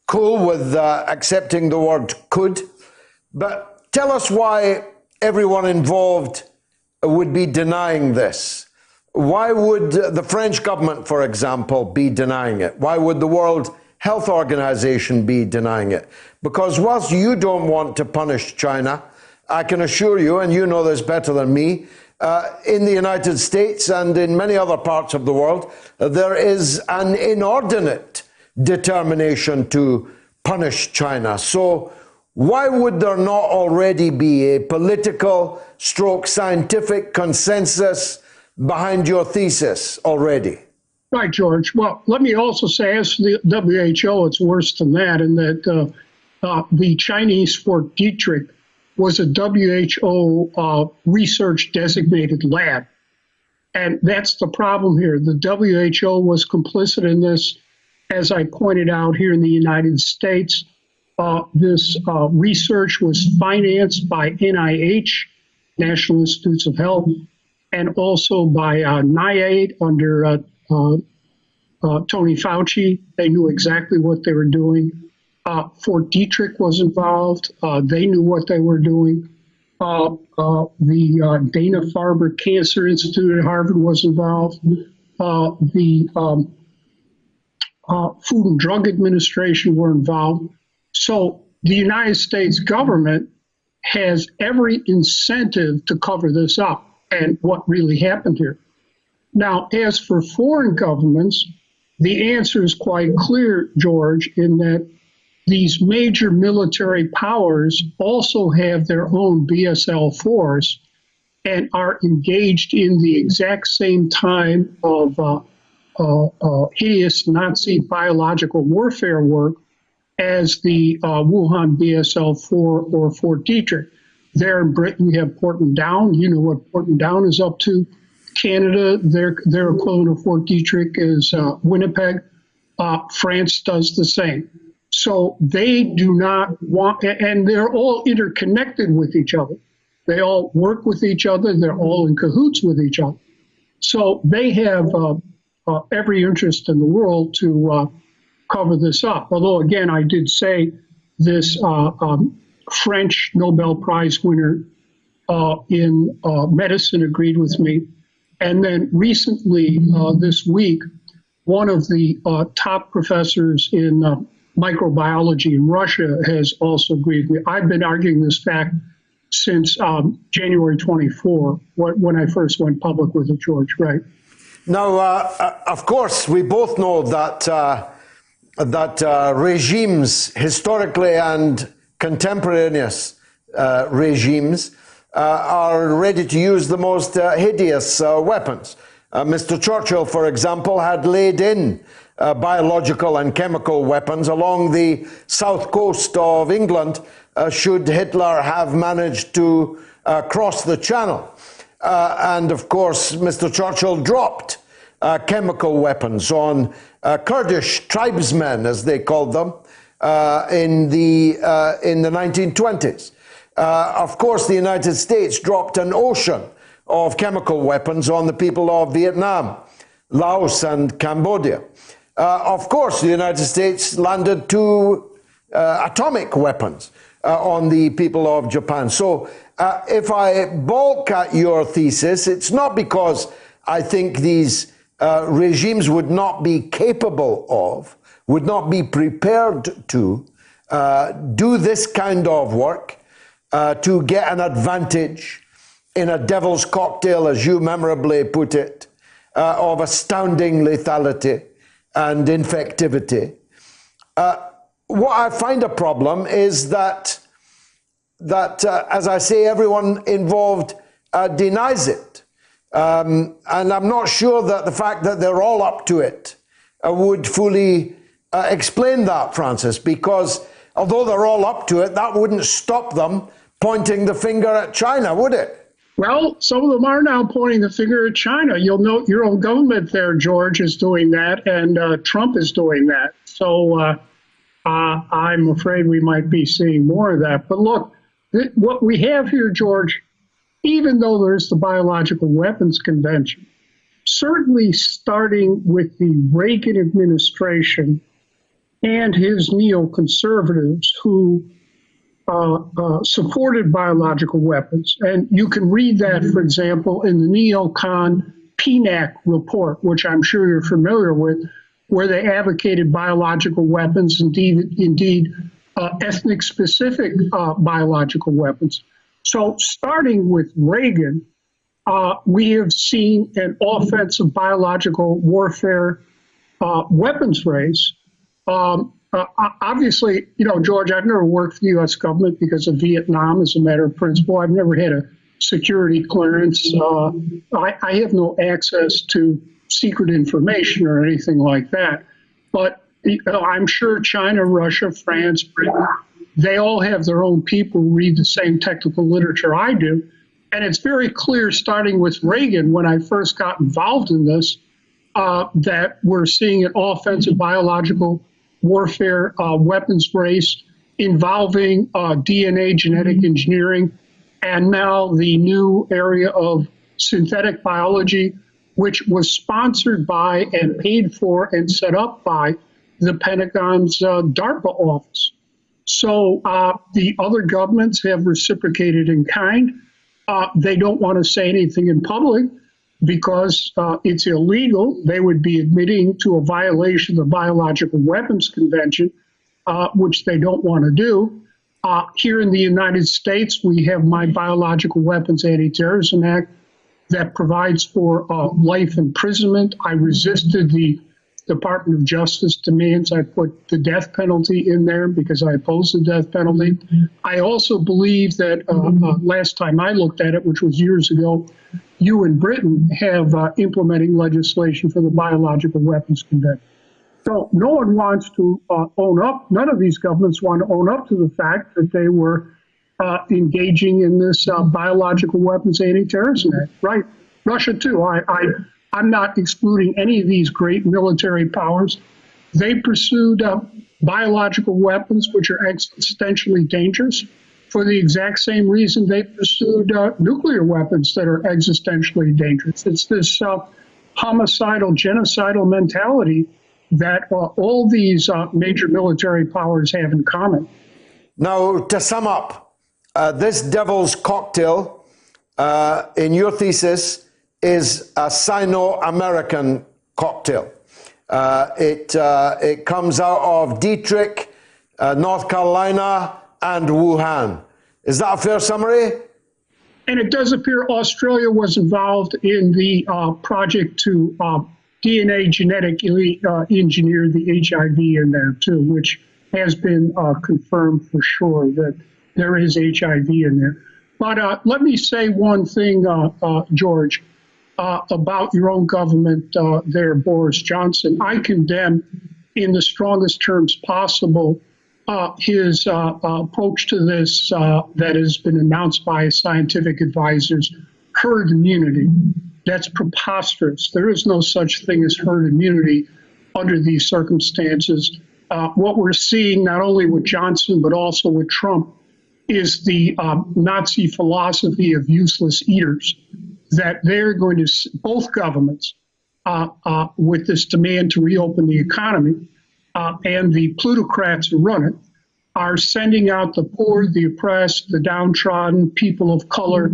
cool with accepting the word could, but tell us why everyone involved would be denying this. Why would the French government, for example, be denying it? Why would the World Health Organization be denying it? Because whilst you don't want to punish China, I can assure you, and you know this better than me, in the United States and in many other parts of the world, there is an inordinate determination to punish China. So why would there not already be a political / scientific consensus behind your thesis already? Right, George. Well, let me also say, as for the WHO, it's worse than that, in that the Chinese Fort Detrick was a WHO research designated lab. And that's the problem here. The WHO was complicit in this. As I pointed out here in the United States, this research was financed by NIH, National Institutes of Health, and also by NIAID under Tony Fauci. They knew exactly what they were doing. Fort Detrick was involved. They knew what they were doing. The Dana-Farber Cancer Institute at Harvard was involved. The Food and Drug Administration were involved. So the United States government has every incentive to cover this up and what really happened here. Now, as for foreign governments, the answer is quite clear, George, in that these major military powers also have their own BSL force and are engaged in the exact same time of hideous Nazi biological warfare work as the Wuhan BSL-4 or Fort Detrick. There in Britain, you have Porton Down. You know what Porton Down is up to. Canada, their equivalent of Fort Detrick is Winnipeg. France does the same. So they do not want, and they're all interconnected with each other. They all work with each other. They're all in cahoots with each other. So they have every interest in the world to cover this up. Although, again, I did say this French Nobel Prize winner in medicine agreed with me. And then recently, this week, one of the top professors in microbiology in Russia has also agreed with me. I've been arguing this fact since January 24, when I first went public with it, George, right? Now, of course, we both know that regimes, historically and contemporaneous regimes, are ready to use the most hideous weapons. Mr. Churchill, for example, had laid in biological and chemical weapons along the south coast of England should Hitler have managed to cross the channel. And of course, Mr. Churchill dropped chemical weapons on Kurdish tribesmen, as they called them, in the 1920s. Of course, the United States dropped an ocean of chemical weapons on the people of Vietnam, Laos, and Cambodia. Of course, the United States landed 2 atomic weapons on the people of Japan. So if I balk at your thesis, it's not because I think these regimes would not be capable of, would not be prepared to do this kind of work. to get an advantage in a devil's cocktail, as you memorably put it, of astounding lethality and infectivity. What I find a problem is that as I say, everyone involved denies it. And I'm not sure that the fact that they're all up to it would fully explain that, Francis, because although they're all up to it, that wouldn't stop them pointing the finger at China, would it? Well, some of them are now pointing the finger at China. You'll note your own government there, George, is doing that, and Trump is doing that. So I'm afraid we might be seeing more of that. But look, what we have here, George, even though there's the Biological Weapons Convention, certainly starting with the Reagan administration and his neoconservatives who supported biological weapons. And you can read that, for example, in the neocon PNAC report, which I'm sure you're familiar with, where they advocated biological weapons, indeed ethnic-specific biological weapons. So starting with Reagan, we have seen an offensive biological warfare weapons race. Obviously, you know, George, I've never worked for the U.S. government because of Vietnam as a matter of principle. I've never had a security clearance. I have no access to secret information or anything like that. But I'm sure China, Russia, France, Britain, they all have their own people who read the same technical literature I do. And it's very clear, starting with Reagan, when I first got involved in this, that we're seeing an offensive biological warfare weapons race involving DNA genetic engineering, and now the new area of synthetic biology, which was sponsored by and paid for and set up by the Pentagon's DARPA office. So the other governments have reciprocated in kind. They don't want to say anything in public because it's illegal. They would be admitting to a violation of the Biological Weapons Convention, which they don't want to do. Here in the United States, we have my Biological Weapons Anti-Terrorism Act that provides for life imprisonment. I resisted the Department of Justice demands. I put the death penalty in there because I oppose the death penalty. I also believe that last time I looked at it, which was years ago, you and Britain have implementing legislation for the Biological Weapons Convention. So no one wants to own up, none of these governments want to own up to the fact that they were engaging in this Biological Weapons Anti-Terrorism Act. Right, Russia too. I'm not excluding any of these great military powers. They pursued biological weapons, which are existentially dangerous, for the exact same reason they pursued nuclear weapons that are existentially dangerous. It's this homicidal, genocidal mentality that all these major military powers have in common. Now, to sum up, this devil's cocktail, in your thesis, is a Sino-American cocktail. It comes out of Detroit, North Carolina, and Wuhan. Is that a fair summary? And it does appear Australia was involved in the project to DNA genetically engineer the HIV in there too, which has been confirmed for sure that there is HIV in there. But let me say one thing, George, about your own government there, Boris Johnson. I condemn in the strongest terms possible his approach to this that has been announced by scientific advisors, herd immunity. That's preposterous. There is no such thing as herd immunity under these circumstances. What we're seeing, not only with Johnson, but also with Trump, is the Nazi philosophy of useless eaters, that they're going to, both governments, with this demand to reopen the economy, and the plutocrats who run it, are sending out the poor, the oppressed, the downtrodden, people of color,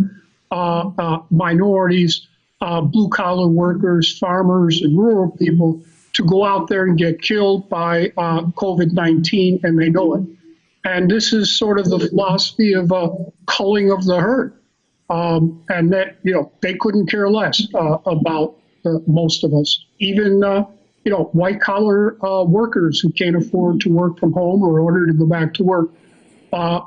minorities, blue-collar workers, farmers, and rural people to go out there and get killed by COVID-19, and they know it. And this is sort of the philosophy of culling of the herd. And that, they couldn't care less about most of us, even, white collar workers who can't afford to work from home or order to go back to work.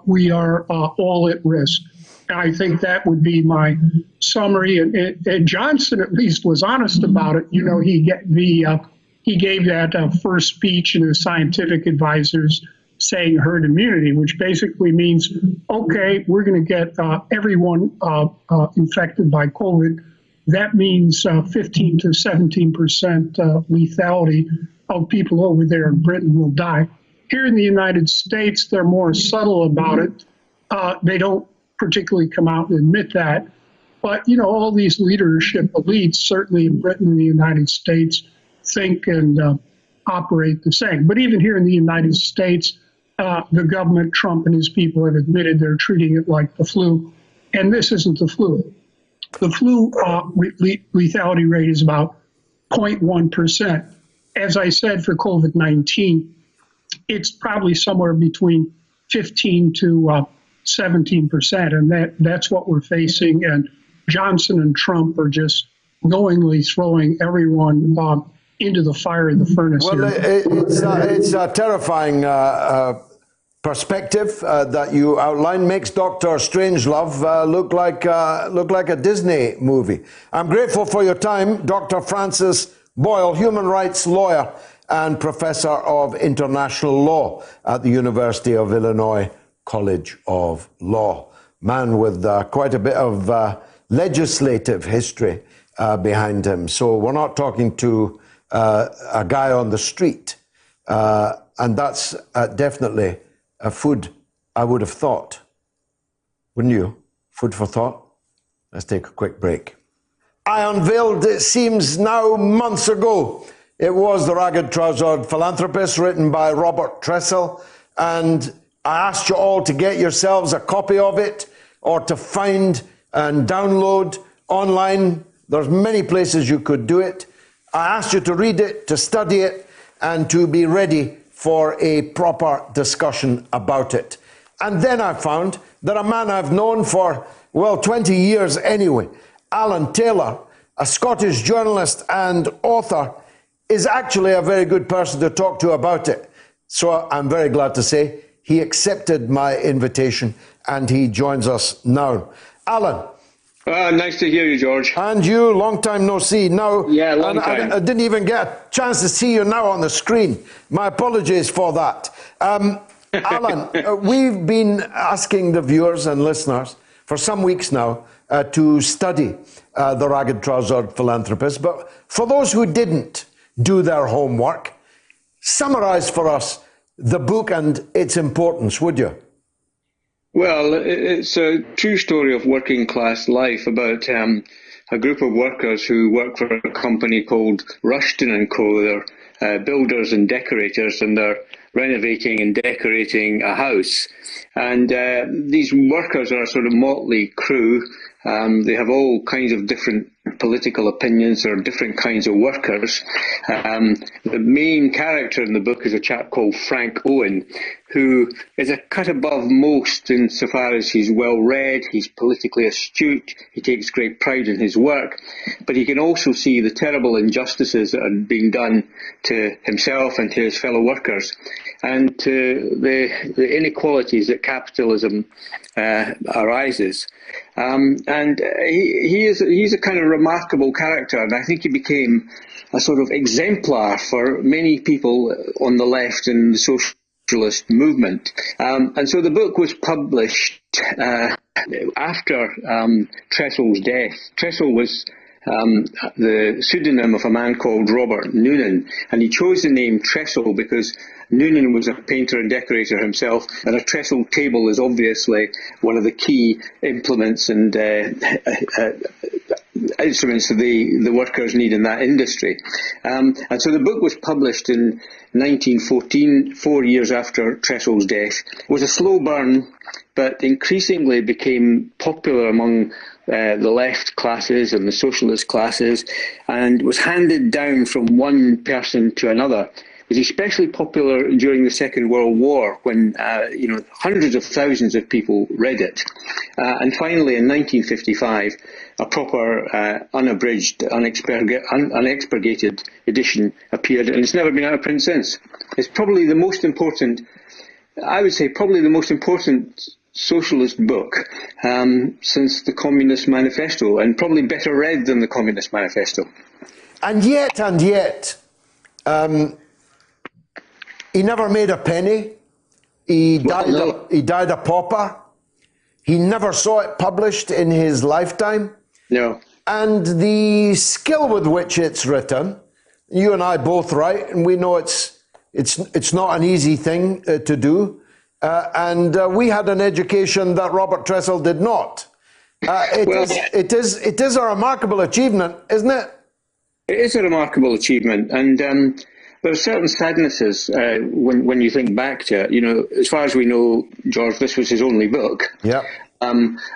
We are all at risk. And I think that would be my summary. And Johnson at least was honest about it. He gave that first speech in his scientific advisors saying herd immunity, which basically means, okay, we're going to get everyone infected by COVID. That means 15 to 17% lethality of people over there in Britain will die. Here in the United States, they're more subtle about it. They don't particularly come out and admit that. But, all these leadership elites, certainly in Britain and the United States, think and operate the same. But even here in the United States, the government, Trump and his people have admitted they're treating it like the flu. And this isn't the flu. The flu lethality rate is about 0.1%. As I said, for COVID-19, it's probably somewhere between 15 to 17%. And that's what we're facing. And Johnson and Trump are just knowingly throwing everyone into the fire of the furnace. Well, it's a terrifying perspective that you outline. Makes Dr. Strangelove look like a Disney movie. I'm grateful for your time, Dr. Francis Boyle, human rights lawyer and professor of international law at the University of Illinois College of Law. Man with quite a bit of legislative history behind him. So we're not talking to a guy on the street. And that's definitely a food, I would have thought. Wouldn't you? Food for thought? Let's take a quick break. I unveiled, it seems now months ago, it was The Ragged Trousered Philanthropists, written by Robert Tressell. And I asked you all to get yourselves a copy of it or to find and download online. There's many places you could do it. I asked you to read it, to study it, and to be ready for a proper discussion about it. And then I found that a man I've known for, 20 years anyway, Alan Taylor, a Scottish journalist and author, is actually a very good person to talk to about it. So I'm very glad to say he accepted my invitation and he joins us now. Alan. Nice to hear you, George. And you, long time no see. Now, yeah, long time. I didn't even get a chance to see you now on the screen. My apologies for that. Alan, we've been asking the viewers and listeners for some weeks now to study The Ragged Trousered Philanthropists. But for those who didn't do their homework, summarize for us the book and its importance, would you? Well, it's a true story of working class life about a group of workers who work for a company called Rushton & Co. They're builders and decorators, and they're renovating and decorating a house. And these workers are a sort of motley crew. They have all kinds of different political opinions or different kinds of workers. The main character in the book is a chap called Frank Owen, who is a cut above most insofar as he's well-read, he's politically astute, he takes great pride in his work, but he can also see the terrible injustices that are being done to himself and to his fellow workers, and to the inequalities that capitalism arises. And he's a kind of remarkable character, and I think he became a sort of exemplar for many people on the left in the socialist movement. And so the book was published after Tressell's death. Tressell was the pseudonym of a man called Robert Noonan, and he chose the name Tressell because Noonan was a painter and decorator himself, and a trestle table is obviously one of the key implements and instruments that the workers need in that industry. And so the book was published in 1914, 4 years after Tressell's death. It was a slow burn, but increasingly became popular among the left classes and the socialist classes, and was handed down from one person to another. was especially popular during the Second World War, when hundreds of thousands of people read it. And finally, in 1955, a proper, unabridged, unexpurgated edition appeared, and it's never been out of print since. It's probably the most important, I would say, probably the most important socialist book since the Communist Manifesto, and probably better read than the Communist Manifesto. And yet, he never made a penny. He died a pauper. He never saw it published in his lifetime. No. And the skill with which it's written, you and I both write, and we know it's not an easy thing to do. And we had an education that Robert Tressell did not. It is a remarkable achievement, isn't it? It is a remarkable achievement, and there are certain sadnesses when you think back to it. As far as we know, George, this was his only book. Yeah.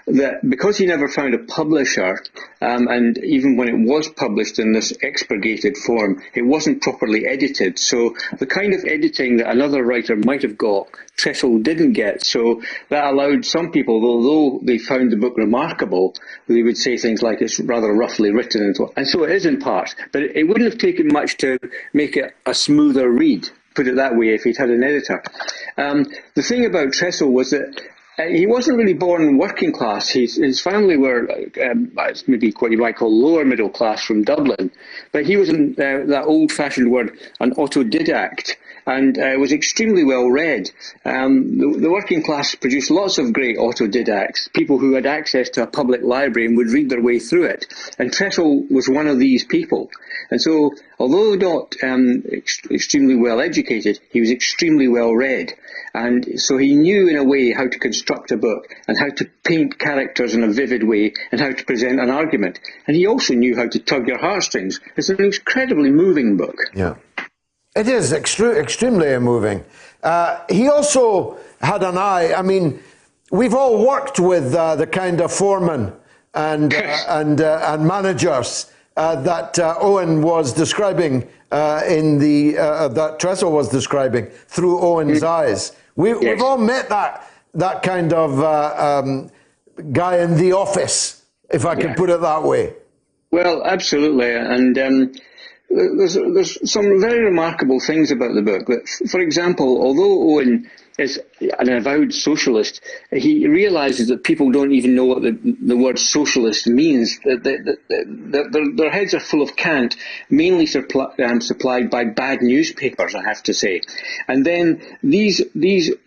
That because he never found a publisher, and even when it was published in this expurgated form, it wasn't properly edited. So the kind of editing that another writer might have got, Tressell didn't get. So that allowed some people, although they found the book remarkable, they would say things like it's rather roughly written, and so it is in part. But it wouldn't have taken much to make it a smoother read, put it that way, if he'd had an editor. The thing about Tressell was that he wasn't really born working class. His family were maybe what you might call lower middle class from Dublin, but he was, in that old-fashioned word, an autodidact, and was extremely well read. The working class produced lots of great autodidacts, people who had access to a public library and would read their way through it. And Tressell was one of these people. And so, although not extremely well educated, he was extremely well read. And so he knew in a way how to construct a book and how to paint characters in a vivid way and how to present an argument. And he also knew how to tug your heartstrings. It's an incredibly moving book. Yeah. It is extremely moving. He also had an eye. I mean, we've all worked with the kind of foremen and managers that Owen was describing that Tressell was describing through Owen's eyes. We've all met that kind of guy in the office, if I can put it that way. Well, absolutely, and there's some very remarkable things about the book. But for example, although Owen is an avowed socialist, he realizes that people don't even know what the word socialist means. Their heads are full of cant, mainly supplied by bad newspapers, I have to say. And then these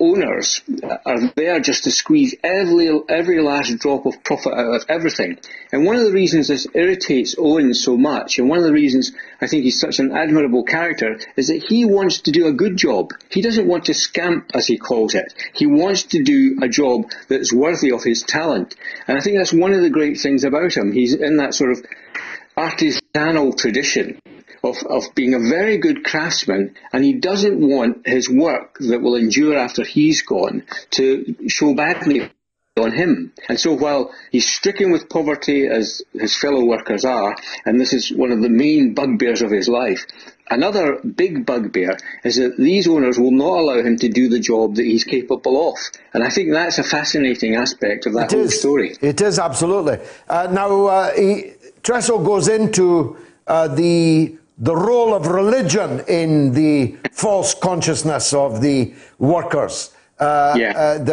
owners are there just to squeeze every last drop of profit out of everything. And one of the reasons this irritates Owen so much, and one of the reasons I think he's such an admirable character, is that he wants to do a good job. He doesn't want to scamp, as he calls it. He wants to do a job that's worthy of his talent. And I think that's one of the great things about him. He's in that sort of artisanal tradition of being a very good craftsman, and he doesn't want his work that will endure after he's gone to show badly on him. And so while he's stricken with poverty, as his fellow workers are, and this is one of the main bugbears of his life, another big bugbear is that these owners will not allow him to do the job that he's capable of. And I think that's a fascinating aspect of that whole story. It is, absolutely. Tressell goes into the role of religion in the false consciousness of the workers. The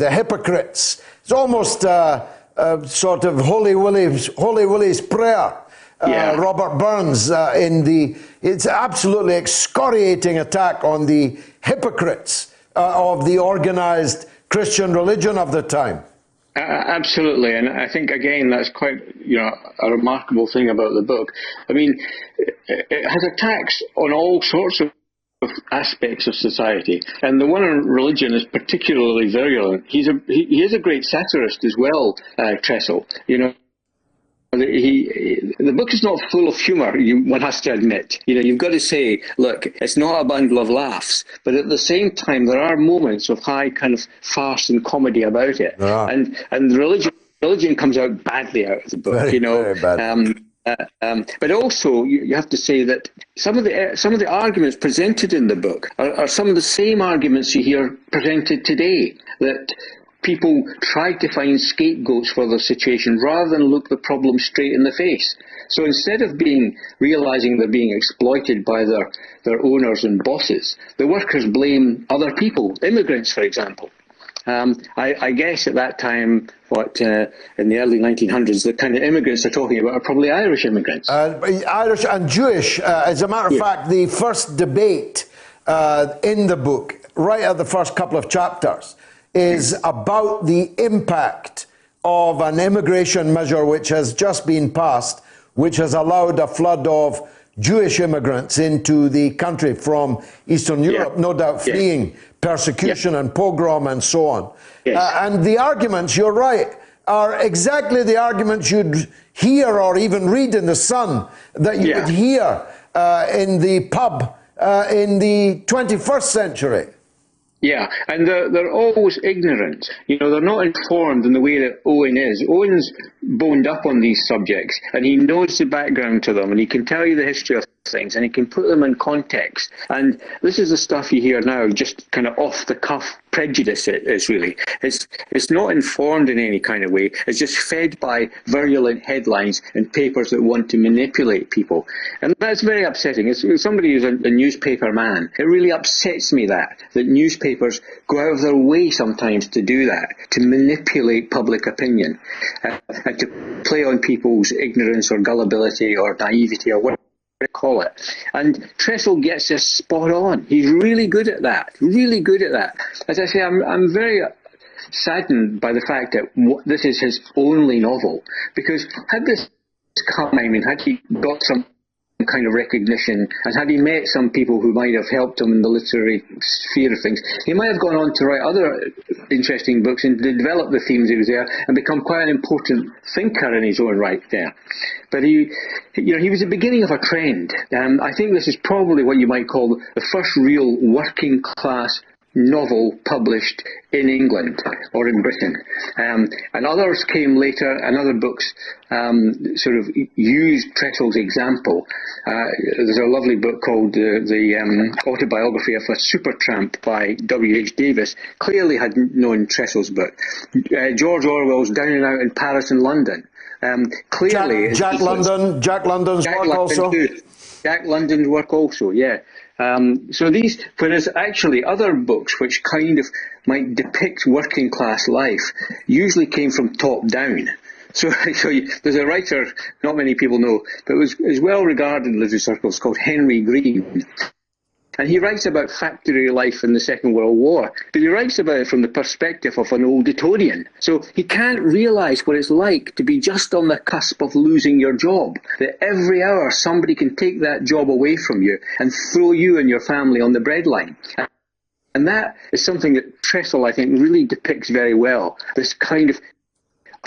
hypocrites. It's almost sort of Holy Willie's prayer. Robert Burns it's absolutely excoriating attack on the hypocrites of the organized Christian religion of the time. Absolutely, and I think again that's quite a remarkable thing about the book. I mean, it has attacks on all sorts of aspects of society, and the one on religion is particularly virulent. He is a great satirist as well, Tressell. The book is not full of humour, one has to admit. You've got to say, look, it's not a bundle of laughs, but at the same time there are moments of high kind of farce and comedy about it. And religion comes out badly out of the book. Very bad. But also, you have to say that some of the arguments presented in the book are some of the same arguments you hear presented today, that people try to find scapegoats for their situation rather than look the problem straight in the face. So instead of realizing they're being exploited by their owners and bosses, the workers blame other people, immigrants, for example. I guess at that time, in the early 1900s, the kind of immigrants they're talking about are probably Irish immigrants. Irish and Jewish. As a matter of fact, the first debate in the book, right at the first couple of chapters, is about the impact of an immigration measure which has just been passed, which has allowed a flood of Jewish immigrants into the country from Eastern Europe, no doubt fleeing persecution and pogrom and so on. And the arguments, you're right, are exactly the arguments you'd hear or even read in The Sun that you would hear in the pub in the 21st century. Yeah, and they're always ignorant. They're not informed in the way that Owen is. Owen's boned up on these subjects, and he knows the background to them, and he can tell you the history of things, and he can put them in context. And this is the stuff you hear now, just kind of off-the-cuff prejudice. It is really. It's not informed in any kind of way. It's just fed by virulent headlines and papers that want to manipulate people. And that's very upsetting. As somebody who's a newspaper man, it really upsets me that newspapers go out of their way sometimes to do that, to manipulate public opinion, and to play on people's ignorance or gullibility or naivety or whatever you call it. And Tressell gets this spot on. He's really good at that. Really good at that. As I say, I'm very saddened by the fact that this is his only novel, because had this come, had he got some kind of recognition, and had he met some people who might have helped him in the literary sphere of things, he might have gone on to write other interesting books and develop the themes he was there and become quite an important thinker in his own right there. But he was the beginning of a trend. I think this is probably what you might call the first real working class novel published in England or in Britain, and others came later, and other books sort of used Tressell's example. There's a lovely book called the Autobiography of a Supertramp by W.H. Davis. Clearly had known Tressell's book. George Orwell's Down and Out in Paris and London. Clearly, Jack London's work also, yeah. So these, whereas actually other books which kind of might depict working class life usually came from top down. So there's a writer not many people know, but is well regarded in literary circles, called Henry Green. And he writes about factory life in the Second World War, but he writes about it from the perspective of an old Etonian. So he can't realise what it's like to be just on the cusp of losing your job, that every hour somebody can take that job away from you and throw you and your family on the breadline. And that is something that Tressell, I think, really depicts very well, this kind of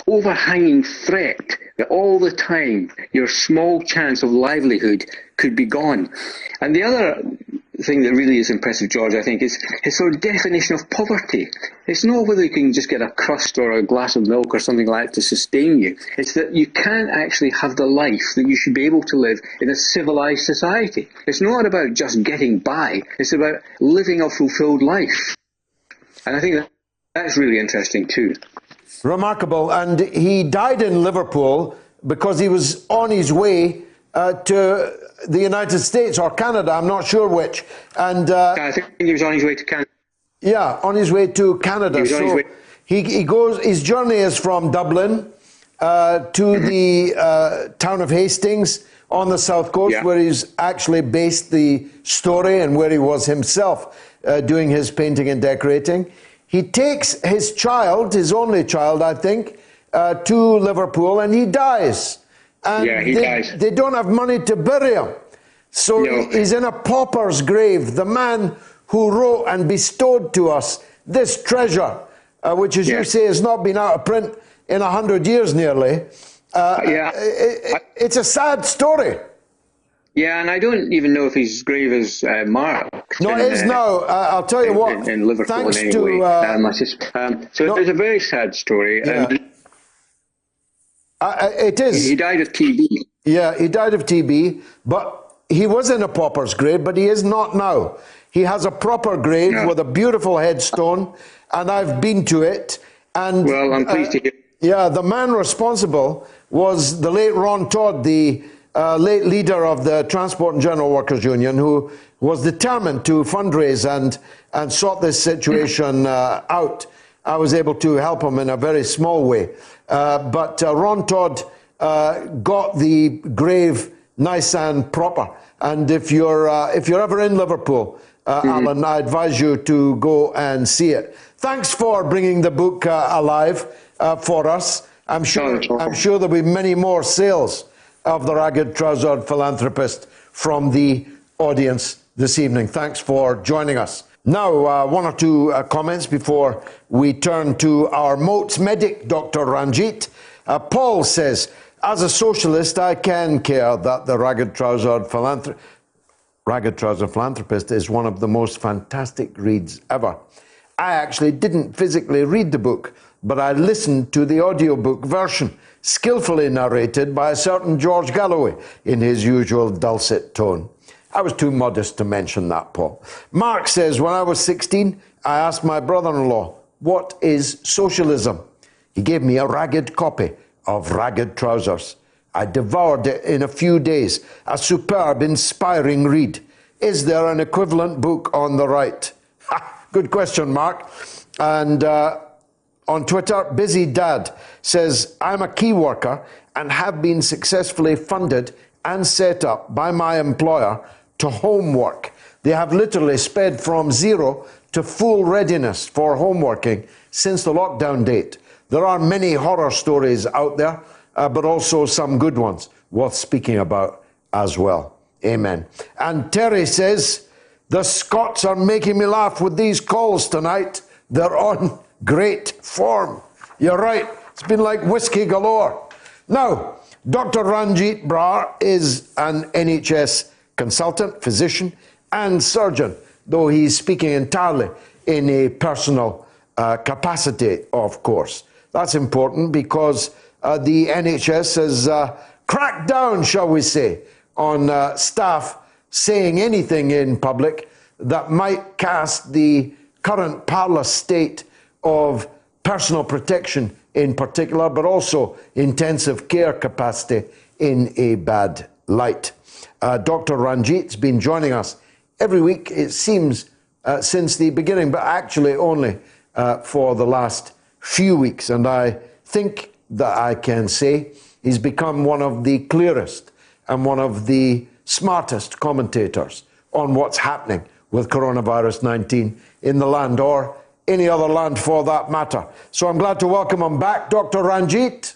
overhanging threat that all the time your small chance of livelihood could be gone. And the other thing that really is impressive, George, I think, is his sort of definition of poverty. It's not whether you can just get a crust or a glass of milk or something like that to sustain you. It's that you can actually have the life that you should be able to live in a civilized society. It's not about just getting by. It's about living a fulfilled life. And I think that's really interesting too. Remarkable. And he died in Liverpool because he was on his way to the United States or Canada, I'm not sure which. And I think he was on his way to Canada. Yeah, on his way to Canada. So he goes. His journey is from Dublin to the town of Hastings on the south coast, where he's actually based the story and where he was himself doing his painting and decorating. He takes his child, his only child, I think, to Liverpool, and he dies. And he dies. They don't have money to bury him. So he's in a pauper's grave. The man who wrote and bestowed to us this treasure, which, as you say, has not been out of print in 100 years nearly. It's a sad story. Yeah, and I don't even know if his grave is marked. No, it is now. I'll tell you what. In Liverpool, thanks anyway. It's a very sad story. Yeah. It is. He died of TB. Yeah, he died of TB, but he was in a pauper's grave, but he is not now. He has a proper grave with a beautiful headstone, and I've been to it. And well, I'm pleased to hear. Yeah, the man responsible was the late Ron Todd, the late leader of the Transport and General Workers Union, who was determined to fundraise and sort this situation out. I was able to help him in a very small way. But Ron Todd got the grave nice and proper. And if you're ever in Liverpool, Alan, I advise you to go and see it. Thanks for bringing the book alive for us. I'm sure there'll be many more sales of The Ragged Trousered Philanthropist from the audience this evening. Thanks for joining us. Now, one or two comments before we turn to our MOATS medic, Dr. Ranjit. Paul says, as a socialist, I can care that The Ragged Trousered Philanthropist is one of the most fantastic reads ever. I actually didn't physically read the book, but I listened to the audiobook version, skillfully narrated by a certain George Galloway in his usual dulcet tone. I was too modest to mention that, Paul. Mark says, when I was 16, I asked my brother-in-law, what is socialism? He gave me a ragged copy of Ragged Trousers. I devoured it in a few days, a superb, inspiring read. Is there an equivalent book on the right? Ha, good question, Mark. And on Twitter, Busy Dad says, I'm a key worker and have been successfully funded and set up by my employer to homework. They have literally sped from zero to full readiness for homeworking since the lockdown date. There are many horror stories out there, but also some good ones worth speaking about as well. Amen. And Terry says, the Scots are making me laugh with these calls tonight. They're on great form. You're right. It's been like whiskey galore. Now, Dr. Ranjeet Brar is an NHS consultant, physician, and surgeon, though he's speaking entirely in a personal capacity, of course. That's important because the NHS has cracked down, shall we say, on staff saying anything in public that might cast the current parlous state of personal protection in particular, but also intensive care capacity in a bad light. Dr. Ranjit's been joining us every week, it seems, since the beginning, but actually only for the last few weeks. And I think that I can say he's become one of the clearest and one of the smartest commentators on what's happening with coronavirus 19 in the land, or any other land for that matter. So I'm glad to welcome him back, Dr. Ranjit.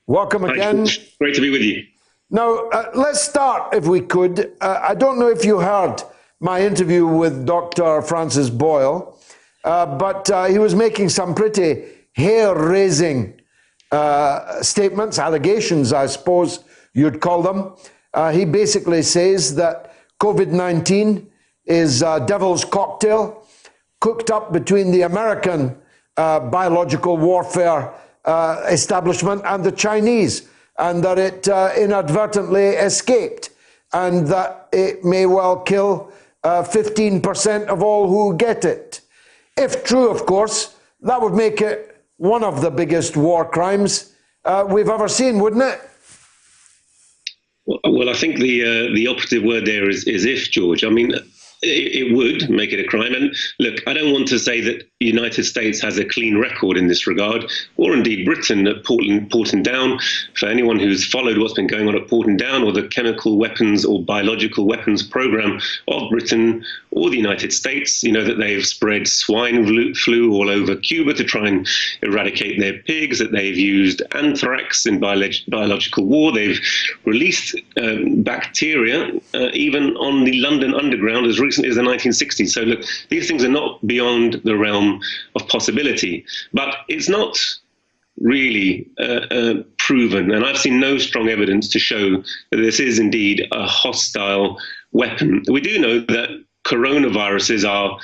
Welcome again. Great to be with you. Now, let's start, if we could. I don't know if you heard my interview with Dr. Francis Boyle, but he was making some pretty hair-raising statements, allegations, I suppose you'd call them. He basically says that COVID-19 is a devil's cocktail cooked up between the American biological warfare establishment and the Chinese, and that it inadvertently escaped, and that it may well kill 15% of all who get it. If true, of course, that would make it one of the biggest war crimes we've ever seen, wouldn't it? Well, I think the operative word there is if, George. I mean, it would make it a crime. And look, I don't want to say that the United States has a clean record in this regard, or indeed Britain at Porton Down. For anyone who's followed what's been going on at Porton Down, or the chemical weapons or biological weapons program of Britain or the United States, you know that they've spread swine flu all over Cuba to try and eradicate their pigs, that they've used anthrax in biological war. They've released bacteria even on the London Underground as recently as the 1960s. So look, these things are not beyond the realm of possibility, but it's not really proven, and I've seen no strong evidence to show that this is indeed a hostile weapon. We do know that coronaviruses are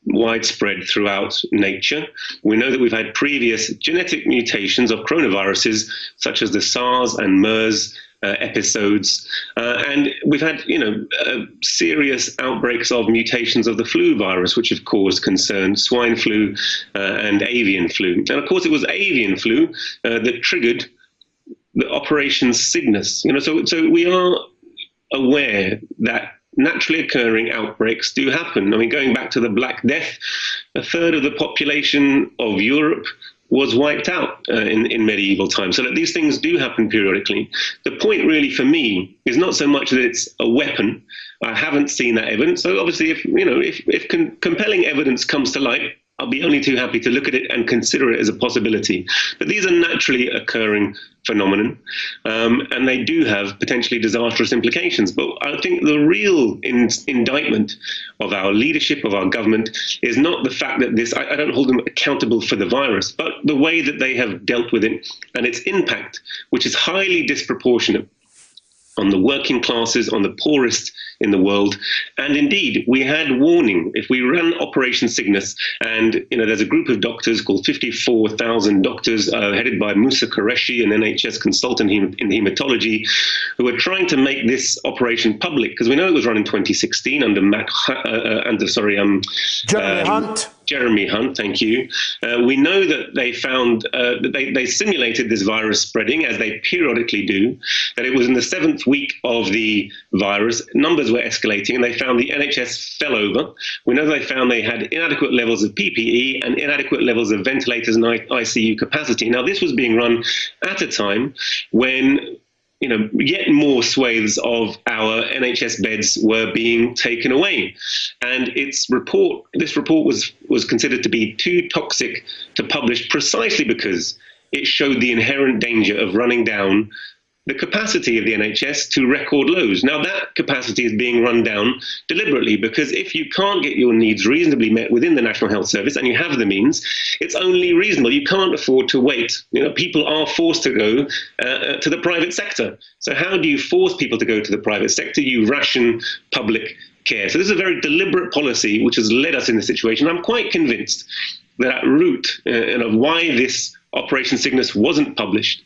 widespread throughout nature. We know that we've had previous genetic mutations of coronaviruses, such as the SARS and MERS episodes, and we've had, serious outbreaks of mutations of the flu virus, which have caused concern, swine flu and avian flu. And of course, it was avian flu that triggered the Operation Cygnus. So we are aware that naturally occurring outbreaks do happen. I mean, going back to the Black Death, a third of the population of Europe was wiped out in medieval times. So that these things do happen periodically. The point really for me is not so much that it's a weapon. I haven't seen that evidence. So obviously, if compelling evidence comes to light, I'll be only too happy to look at it and consider it as a possibility. But these are naturally occurring phenomenon, and they do have potentially disastrous implications. But I think the real indictment of our leadership, of our government, is not the fact that I don't hold them accountable for the virus, but the way that they have dealt with it and its impact, which is highly disproportionate on the working classes, on the poorest in the world. And indeed, we had warning. If we ran Operation Cygnus, and there's a group of doctors called 54,000 doctors headed by Musa Qureshi, an NHS consultant in hematology, who were trying to make this operation public, because we know it was run in 2016 under Jeremy Hunt. Jeremy Hunt, thank you. We know that they found that they simulated this virus spreading, as they periodically do, that it was in the 7th week of the virus. Numbers were escalating, and they found the NHS fell over. We know they found they had inadequate levels of PPE and inadequate levels of ventilators and ICU capacity. Now, this was being run at a time when yet more swathes of our NHS beds were being taken away. And this report was considered to be too toxic to publish, precisely because it showed the inherent danger of running down the capacity of the NHS to record lows. Now, that capacity is being run down deliberately, because if you can't get your needs reasonably met within the National Health Service, and you have the means, it's only reasonable. You can't afford to wait. People are forced to go to the private sector. So how do you force people to go to the private sector? You ration public care. So this is a very deliberate policy which has led us in this situation. I'm quite convinced that at root of why this Operation Cygnus wasn't published,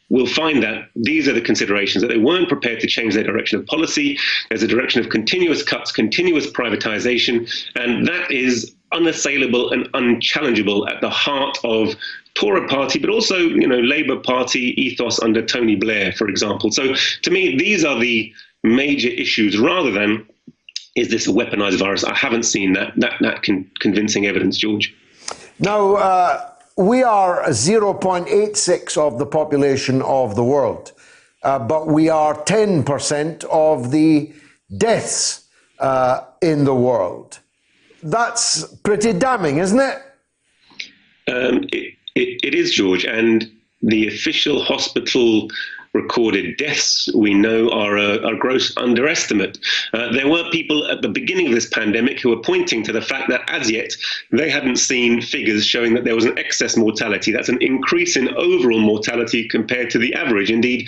we'll find that these are the considerations, that they weren't prepared to change their direction of policy. There's a direction of continuous cuts, continuous privatization, and that is unassailable and unchallengeable at the heart of Tory party, but also, Labour Party ethos under Tony Blair, for example. So to me, these are the major issues, rather than, is this a weaponized virus? I haven't seen that convincing evidence, George. Now, we are 0.86 of the population of the world, but we are 10% of the deaths in the world. That's pretty damning, isn't it? It is, George, and the official hospital recorded deaths, we know, are a gross underestimate. There were people at the beginning of this pandemic who were pointing to the fact that as yet they hadn't seen figures showing that there was an excess mortality. That's an increase in overall mortality compared to the average. Indeed,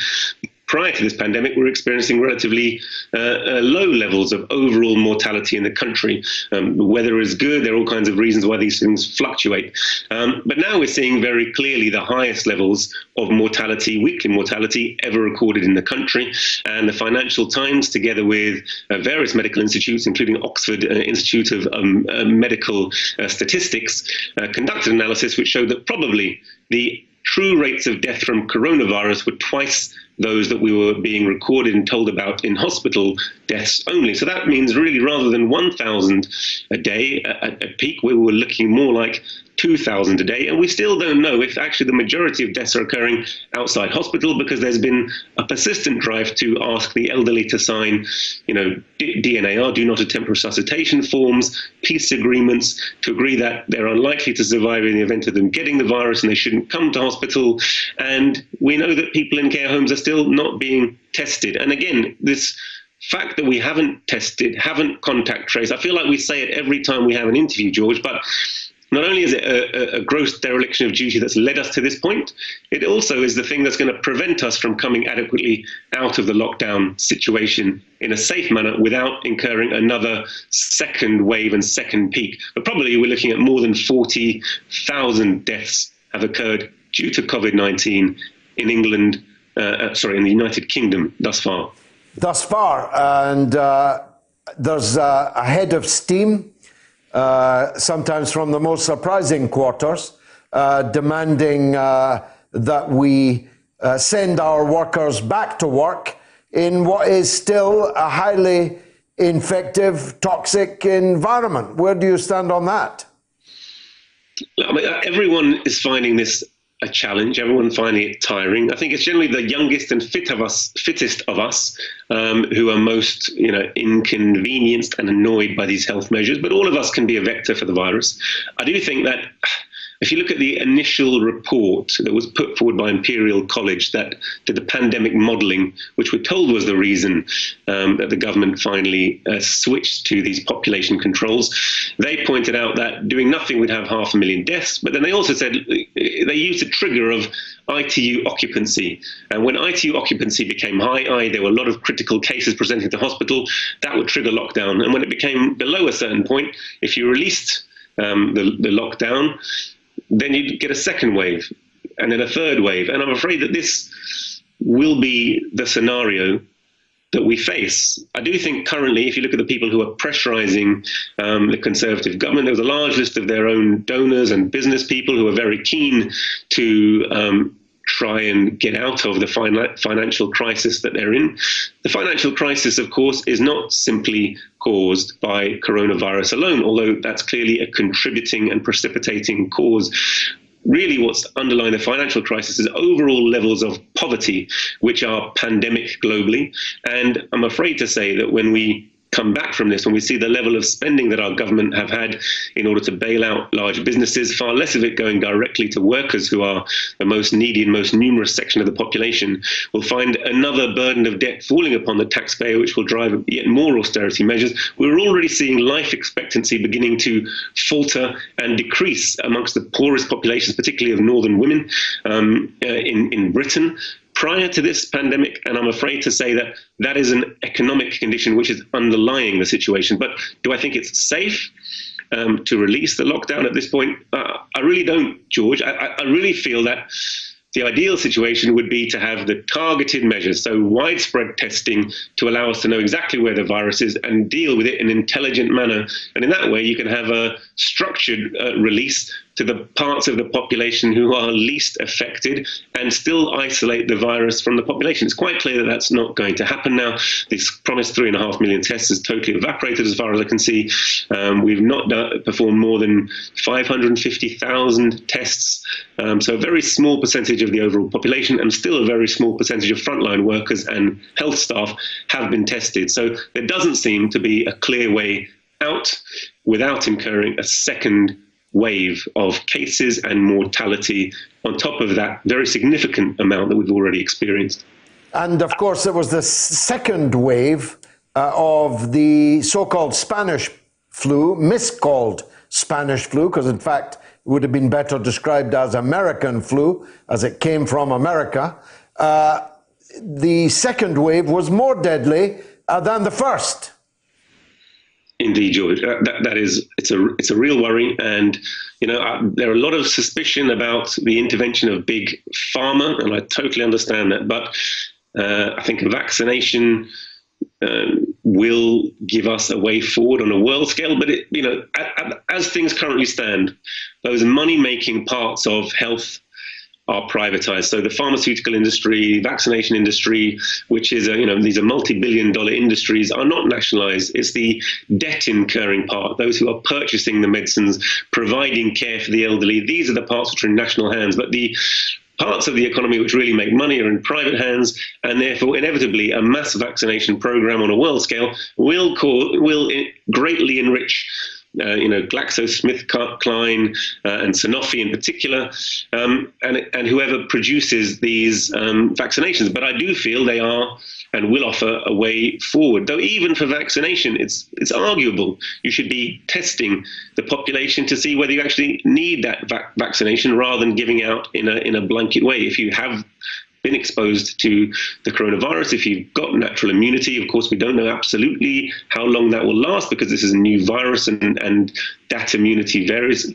prior to this pandemic, we're experiencing relatively low levels of overall mortality in the country. The weather is good. There are all kinds of reasons why these things fluctuate. But now we're seeing very clearly the highest levels of mortality, weekly mortality, ever recorded in the country. And the Financial Times, together with various medical institutes, including Oxford Institute of Medical Statistics, conducted an analysis which showed that probably the true rates of death from coronavirus were twice those that we were being recorded and told about in hospital deaths only. So that means really, rather than 1,000 a day at peak, we were looking more like 2,000 a day. And we still don't know if actually the majority of deaths are occurring outside hospital, because there's been a persistent drive to ask the elderly to sign, DNAR, do not attempt resuscitation forms, peace agreements, to agree that they're unlikely to survive in the event of them getting the virus and they shouldn't come to hospital. And we know that people in care homes are still not being tested. And again, this fact that we haven't tested, haven't contact traced, I feel like we say it every time we have an interview, George, but not only is it a gross dereliction of duty that's led us to this point, it also is the thing that's going to prevent us from coming adequately out of the lockdown situation in a safe manner without incurring another second wave and second peak. But probably we're looking at more than 40,000 deaths have occurred due to COVID-19 in England, in the United Kingdom thus far. Thus far, and there's a head of steam, sometimes from the most surprising quarters, demanding that we send our workers back to work in what is still a highly infective, toxic environment. Where do you stand on that? I mean, everyone is finding this a challenge. Everyone finding it tiring. I think it's generally the youngest and fittest of us who are most, inconvenienced and annoyed by these health measures. But all of us can be a vector for the virus. I do think that if you look at the initial report that was put forward by Imperial College that did the pandemic modelling, which we're told was the reason that the government finally switched to these population controls, they pointed out that doing nothing would have 500,000 deaths. But then they also said they used a trigger of ITU occupancy. And when ITU occupancy became high, i.e. there were a lot of critical cases presenting to hospital, that would trigger lockdown. And when it became below a certain point, if you released the lockdown, then you'd get a second wave and then a third wave. And I'm afraid that this will be the scenario that we face. I do think currently, if you look at the people who are pressurizing the Conservative government, there's a large list of their own donors and business people who are very keen to try and get out of the financial crisis that they're in. The financial crisis, of course, is not simply caused by coronavirus alone, although that's clearly a contributing and precipitating cause. Really, what's underlying the financial crisis is overall levels of poverty, which are pandemic globally. And I'm afraid to say that when we come back from this, when we see the level of spending that our government have had in order to bail out large businesses, far less of it going directly to workers who are the most needy and most numerous section of the population, we'll find another burden of debt falling upon the taxpayer, which will drive yet more austerity measures. We're already seeing life expectancy beginning to falter and decrease amongst the poorest populations, particularly of northern women in Britain, prior to this pandemic, and I'm afraid to say that that is an economic condition which is underlying the situation. But do I think it's safe to release the lockdown at this point? I really don't, George. I really feel that the ideal situation would be to have the targeted measures, so widespread testing to allow us to know exactly where the virus is and deal with it in an intelligent manner. And in that way, you can have a structured release to the parts of the population who are least affected and still isolate the virus from the population. It's quite clear that that's not going to happen now. This promised 3.5 million tests is totally evaporated as far as I can see. We've not performed more than 550,000 tests. So a very small percentage of the overall population and still a very small percentage of frontline workers and health staff have been tested. So there doesn't seem to be a clear way out without incurring a second wave of cases and mortality on top of that very significant amount that we've already experienced. And of course, it was the second wave of the so-called Spanish flu, miscalled Spanish flu, because in fact, it would have been better described as American flu, as it came from America. The second wave was more deadly than the first. Indeed, George, it's a real worry, and there are a lot of suspicion about the intervention of big pharma, and I totally understand that. But I think a vaccination will give us a way forward on a world scale. But as things currently stand, those money-making parts of health are privatized. So the pharmaceutical industry, vaccination industry, which is, these are multi-billion-dollar industries, are not nationalized. It's the debt-incurring part, those who are purchasing the medicines, providing care for the elderly. These are the parts which are in national hands. But the parts of the economy which really make money are in private hands, and therefore, inevitably, a mass vaccination program on a world scale will greatly enrich GlaxoSmithKline and Sanofi in particular, and whoever produces these vaccinations. But I do feel they are and will offer a way forward. Though even for vaccination, it's arguable. You should be testing the population to see whether you actually need that vaccination rather than giving out in a blanket way. If you have been exposed to the coronavirus, if you've got natural immunity, of course, we don't know absolutely how long that will last because this is a new virus and that immunity varies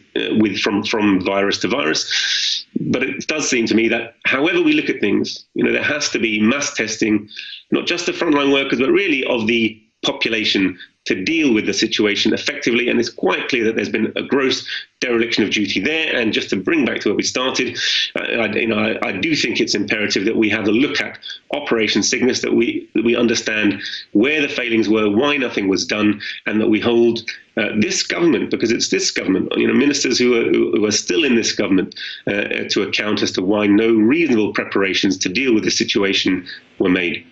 from virus to virus. But it does seem to me that however we look at things, there has to be mass testing, not just the frontline workers, but really of the population to deal with the situation effectively. And it's quite clear that there's been a gross dereliction of duty there. And just to bring back to where we started, I do think it's imperative that we have a look at Operation Cygnus, that we understand where the failings were, why nothing was done, and that we hold this government, because it's this government, ministers who are still in this government, to account as to why no reasonable preparations to deal with the situation were made.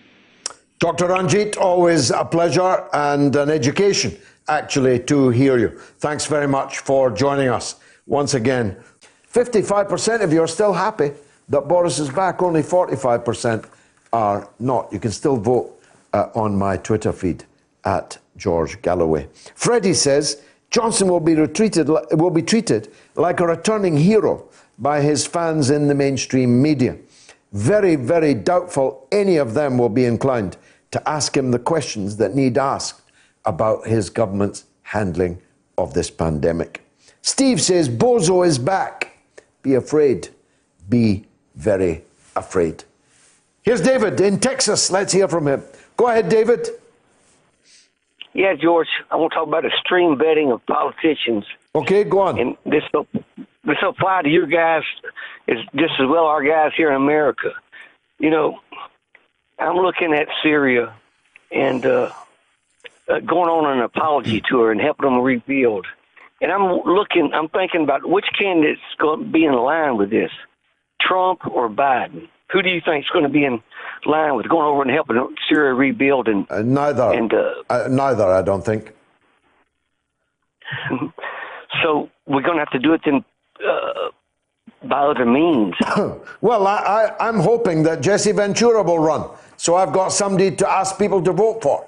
Dr. Ranjit, always a pleasure and an education, actually, to hear you. Thanks very much for joining us once again. 55% of you are still happy that Boris is back. Only 45% are not. You can still vote on my Twitter feed at George Galloway. Freddie says Johnson will be treated like a returning hero by his fans in the mainstream media. Very, very doubtful any of them will be inclined to ask him the questions that need asked about his government's handling of this pandemic. Steve says, Bozo is back. Be afraid. Be very afraid. Here's David in Texas. Let's hear from him. Go ahead, David. Yeah, George, I want to talk about extreme betting of politicians. Okay, go on. And this apply to your guys just as well our guys here in America. I'm looking at Syria and going on an apology tour and helping them rebuild. And I'm thinking about which candidate's going to be in line with this, Trump or Biden. Who do you think is going to be in line with going over and helping Syria rebuild? And neither. Neither, I don't think. So we're going to have to do it then by other means. Well, I'm hoping that Jesse Ventura will run. So I've got somebody to ask people to vote for.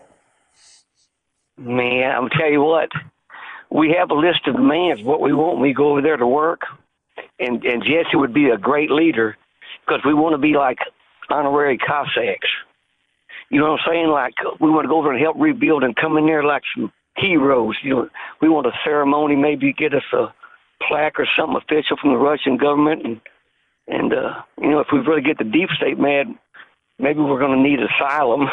Man, I'll tell you what. We have a list of demands, what we want when we go over there to work. And Jesse would be a great leader because we want to be like honorary Cossacks. You know what I'm saying? Like we want to go over and help rebuild and come in there like some heroes. We want a ceremony, maybe get us a plaque or something official from the Russian government. And if we really get the deep state mad, maybe we're going to need asylum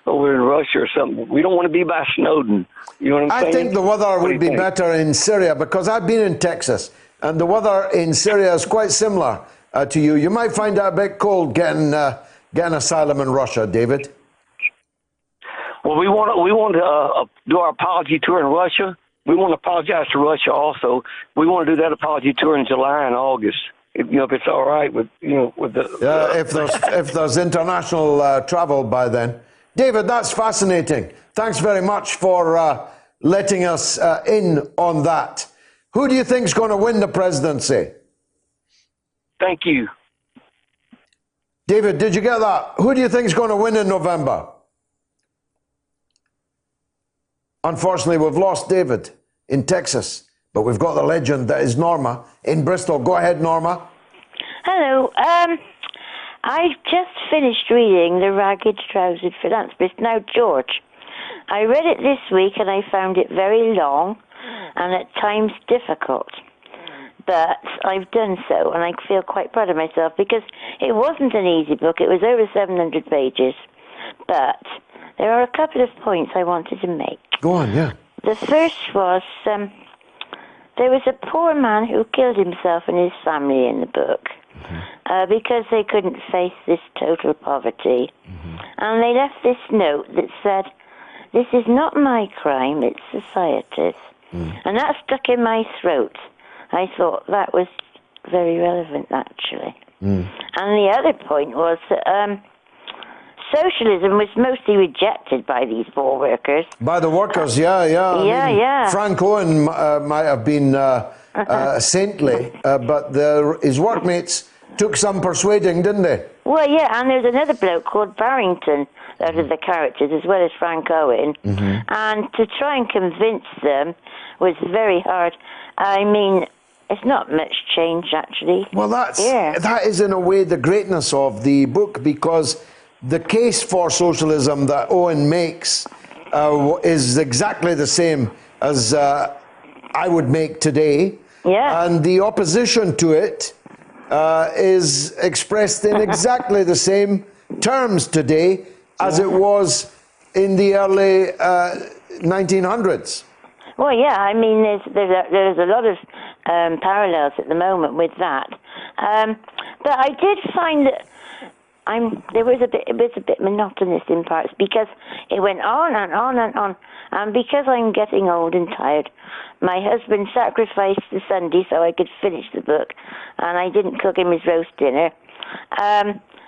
over in Russia or something. We don't want to be by Snowden. You know what I'm saying? I think the weather would be better in Syria because I've been in Texas and the weather in Syria is quite similar to you. You might find it a bit cold getting asylum in Russia, David. Well, we want to do our apology tour in Russia. We want to apologize to Russia also. We want to do that apology tour in July and August. If it's all right with the if there's international travel by then. David, that's fascinating. Thanks very much for letting us in on that. Who do you think is going to win the presidency? Thank you. David, did you get that? Who do you think is going to win in November? Unfortunately, we've lost David in Texas. But we've got the legend that is Norma in Bristol. Go ahead, Norma. Hello. I just finished reading The Ragged Trousered Philanthropists. Now, George, I read it this week and I found it very long and at times difficult. But I've done so and I feel quite proud of myself because it wasn't an easy book. It was over 700 pages. But there are a couple of points I wanted to make. Go on, yeah. The first was... there was a poor man who killed himself and his family in the book because they couldn't face this total poverty. And they left this note that said, this is not my crime, it's society's. And that stuck in my throat. I thought that was very relevant, actually. And the other point was that socialism was mostly rejected by these poor workers. By the workers, yeah. Yeah. Frank Owen might have been saintly, but his workmates took some persuading, didn't they? Well, yeah, and there's another bloke called Barrington out of the characters, as well as Frank Owen. And to try and convince them was very hard. I mean, it's not much change, actually. Well, that is in a way the greatness of the book, because the case for socialism that Owen makes is exactly the same as I would make today. Yeah. And the opposition to it is expressed in exactly the same terms today as it was in the early 1900s. Well, yeah, I mean, there's a lot of parallels at the moment with that. But I did find that it was a bit monotonous in parts, because it went on and on and on. And because I'm getting old and tired, my husband sacrificed the Sunday so I could finish the book, and I didn't cook him his roast dinner.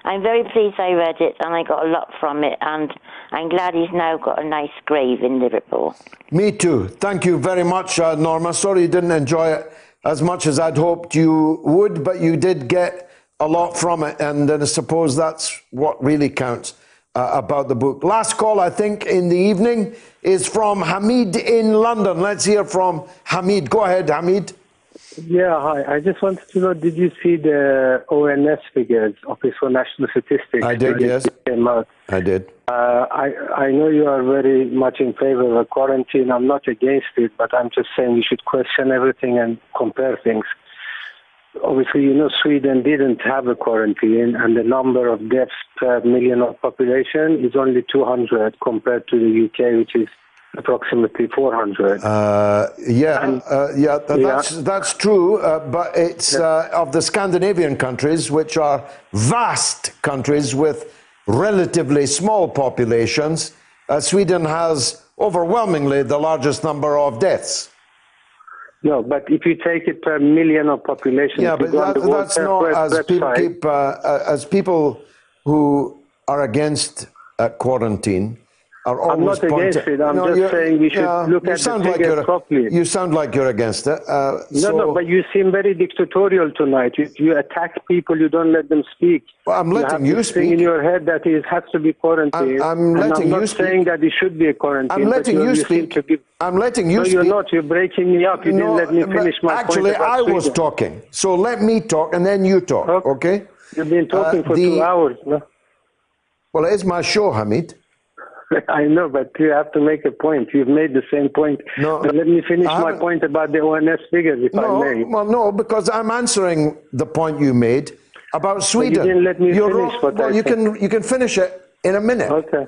I'm very pleased I read it, and I got a lot from it, and I'm glad he's now got a nice grave in Liverpool. Me too. Thank you very much, Norma. Sorry you didn't enjoy it as much as I'd hoped you would, but you did get a lot from it, and I suppose that's what really counts about the book. Last call, I think, in the evening is from Hamid in London. Let's hear from Hamid. Go ahead, Hamid. Yeah, hi. I just wanted to know, did you see the ONS figures, Office for National Statistics? I did, yes. Came out? I did. I know you are very much in favor of quarantine. I'm not against it, but I'm just saying we should question everything and compare things. Obviously, you know, Sweden didn't have a quarantine, and the number of deaths per million of population is only 200 compared to the UK, which is approximately 400. That's true, but it's of the Scandinavian countries, which are vast countries with relatively small populations. Sweden has overwhelmingly the largest number of deaths. No, but if you take it per million of population, yeah, but that's not as people who are against quarantine. I'm not against it. I'm just saying we should look at the figures properly. You sound like you're against it. No, but you seem very dictatorial tonight. You attack people. You don't let them speak. Well, I'm letting you speak. In your head that it has to be quarantine. I'm letting you speak. I'm not saying that it should be a quarantine. I'm letting you speak. I'm letting you speak. No, you're not. You're breaking me up. You didn't let me finish my point. Actually, I was talking. So let me talk, and then you talk. Okay? You've been talking for 2 hours. No? Well, it's my show, Hamid. I know, but you have to make a point. You've made the same point. No, but let me finish my point about the ONS figures, if I may. Well, no, because I'm answering the point you made about Sweden. But you didn't let me finish what I said. You can finish it in a minute. Okay.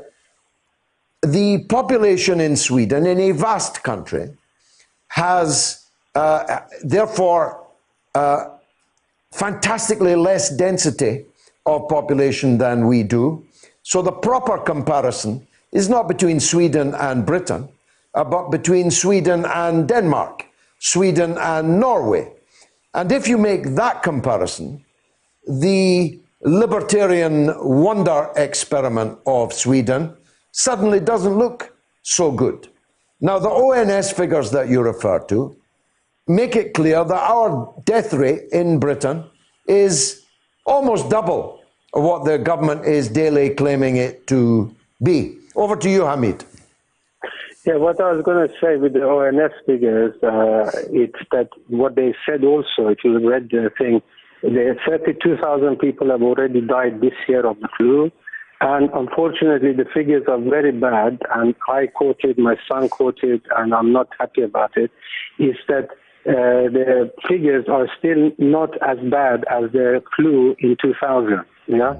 The population in Sweden, in a vast country, has therefore fantastically less density of population than we do. So the proper comparison is not between Sweden and Britain, but between Sweden and Denmark, Sweden and Norway. And if you make that comparison, the libertarian wonder experiment of Sweden suddenly doesn't look so good. Now, the ONS figures that you refer to make it clear that our death rate in Britain is almost double of what the government is daily claiming it to be. Over to you, Hamid. Yeah, what I was going to say with the ONS figures, it's that what they said also, if you read the thing, 32,000 people have already died this year of the flu. And unfortunately, the figures are very bad. And I quoted, my son quoted, and I'm not happy about it, is that the figures are still not as bad as the flu in 2000. Yeah.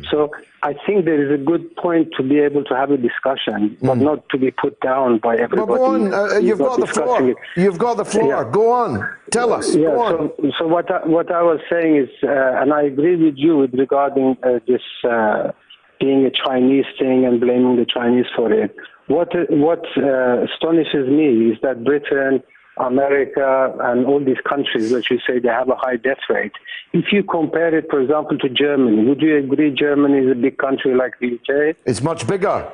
So I think there is a good point to be able to have a discussion, but not to be put down by everybody. Well, go on. You've got the floor. You've got the floor. Yeah. Go on. Tell us. Yeah. Go on. So what I was saying is, and I agree with you with regarding this being a Chinese thing and blaming the Chinese for it. What astonishes me is that Britain America and all these countries which you say they have a high death rate. If you compare it, for example, to Germany, would you agree Germany is a big country like the UK? It's much bigger.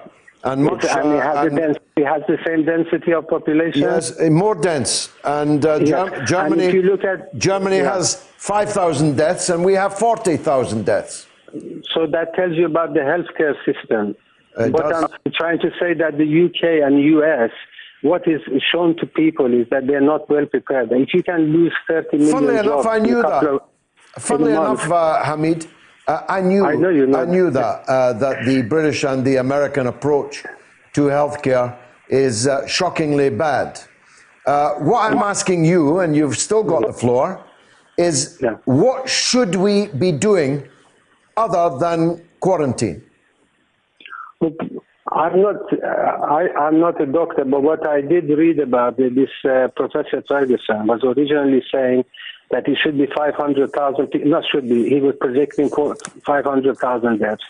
And much, it has the same density of population? Yes, more dense. And Germany, and if you look at, Germany has 5,000 deaths and we have 40,000 deaths. So that tells you about the healthcare system. But I'm trying to say that the UK and US, what is shown to people is that they're not well prepared. If you can lose 30 million Funnily enough, I knew that. Funnily enough, Hamid, I knew that the British and the American approach to healthcare is shockingly bad. What I'm asking you, and you've still got the floor, is what should we be doing other than quarantine? I'm not a doctor, but what I did read about this Professor Ferguson was originally saying that it should be 500,000, not should be, he was predicting 500,000 deaths.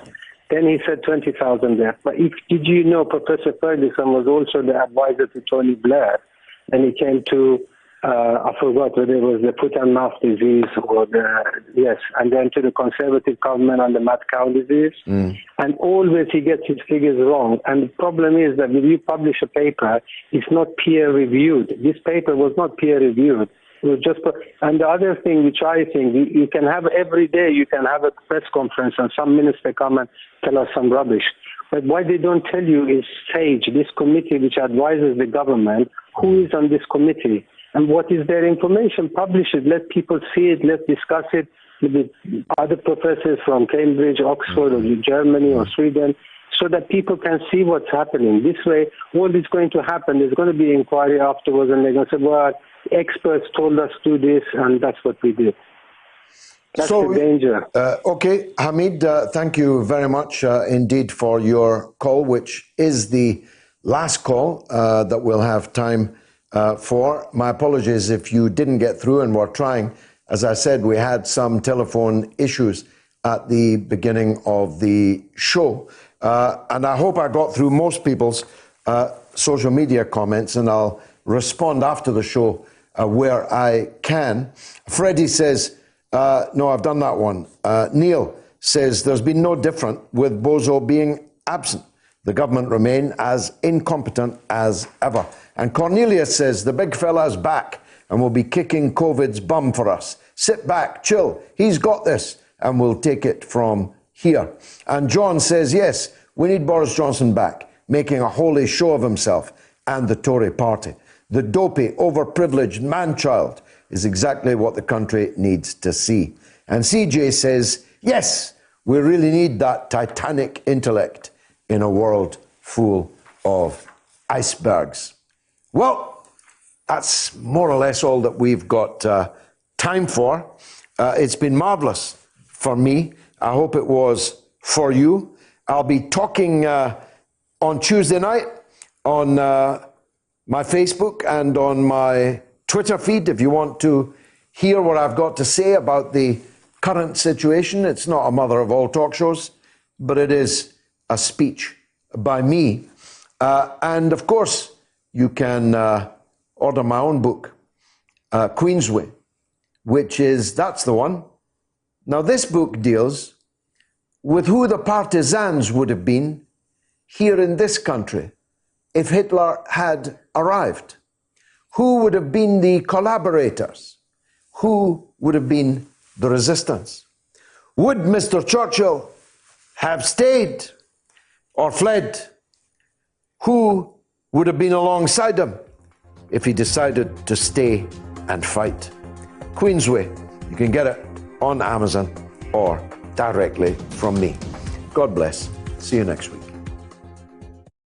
Then he said 20,000 deaths. But did you know Professor Ferguson was also the advisor to Tony Blair, and he came to, I forgot whether it was the foot and mouth disease or and then to the Conservative government on the mad cow disease. And always he gets his figures wrong. And the problem is that when you publish a paper, it's not peer reviewed. This paper was not peer reviewed. It was just, and the other thing which I think, you can have every day, you can have a press conference and some minister come and tell us some rubbish. But what they don't tell you is SAGE, this committee which advises the government, who is on this committee and what is their information. Publish it, let people see it, let's discuss it with other professors from Cambridge, Oxford, or Germany or Sweden, so that people can see what's happening. This way, what is going to happen, there's going to be inquiry afterwards and they're going to say, well, experts told us to do this and that's what we did. That's the danger. Okay, Hamid, thank you very much indeed for your call, which is the last call that we'll have time for. My apologies if you didn't get through and we're trying. As I said, we had some telephone issues at the beginning of the show. And I hope I got through most people's social media comments, and I'll respond after the show where I can. Freddie says, no, I've done that one. Neil says, there's been no different with Bozo being absent. The government remain as incompetent as ever. And Cornelius says, the big fella's back and will be kicking COVID's bum for us. Sit back, chill. He's got this and we'll take it from here. And John says, yes, we need Boris Johnson back, making a holy show of himself and the Tory party. The dopey, overprivileged man-child is exactly what the country needs to see. And CJ says, yes, we really need that titanic intellect in a world full of icebergs. Well, that's more or less all that we've got time for. It's been marvelous for me. I hope it was for you. I'll be talking on Tuesday night on my Facebook and on my Twitter feed if you want to hear what I've got to say about the current situation. It's not a mother of all talk shows, but it is a speech by me. And of course, you can order my own book, Queensway, that's the one. Now, this book deals with who the partisans would have been here in this country if Hitler had arrived. Who would have been the collaborators? Who would have been the resistance? Would Mr. Churchill have stayed or fled? Who would have been alongside him if he decided to stay and fight? Queensway, you can get it on Amazon or directly from me. God bless. See you next week.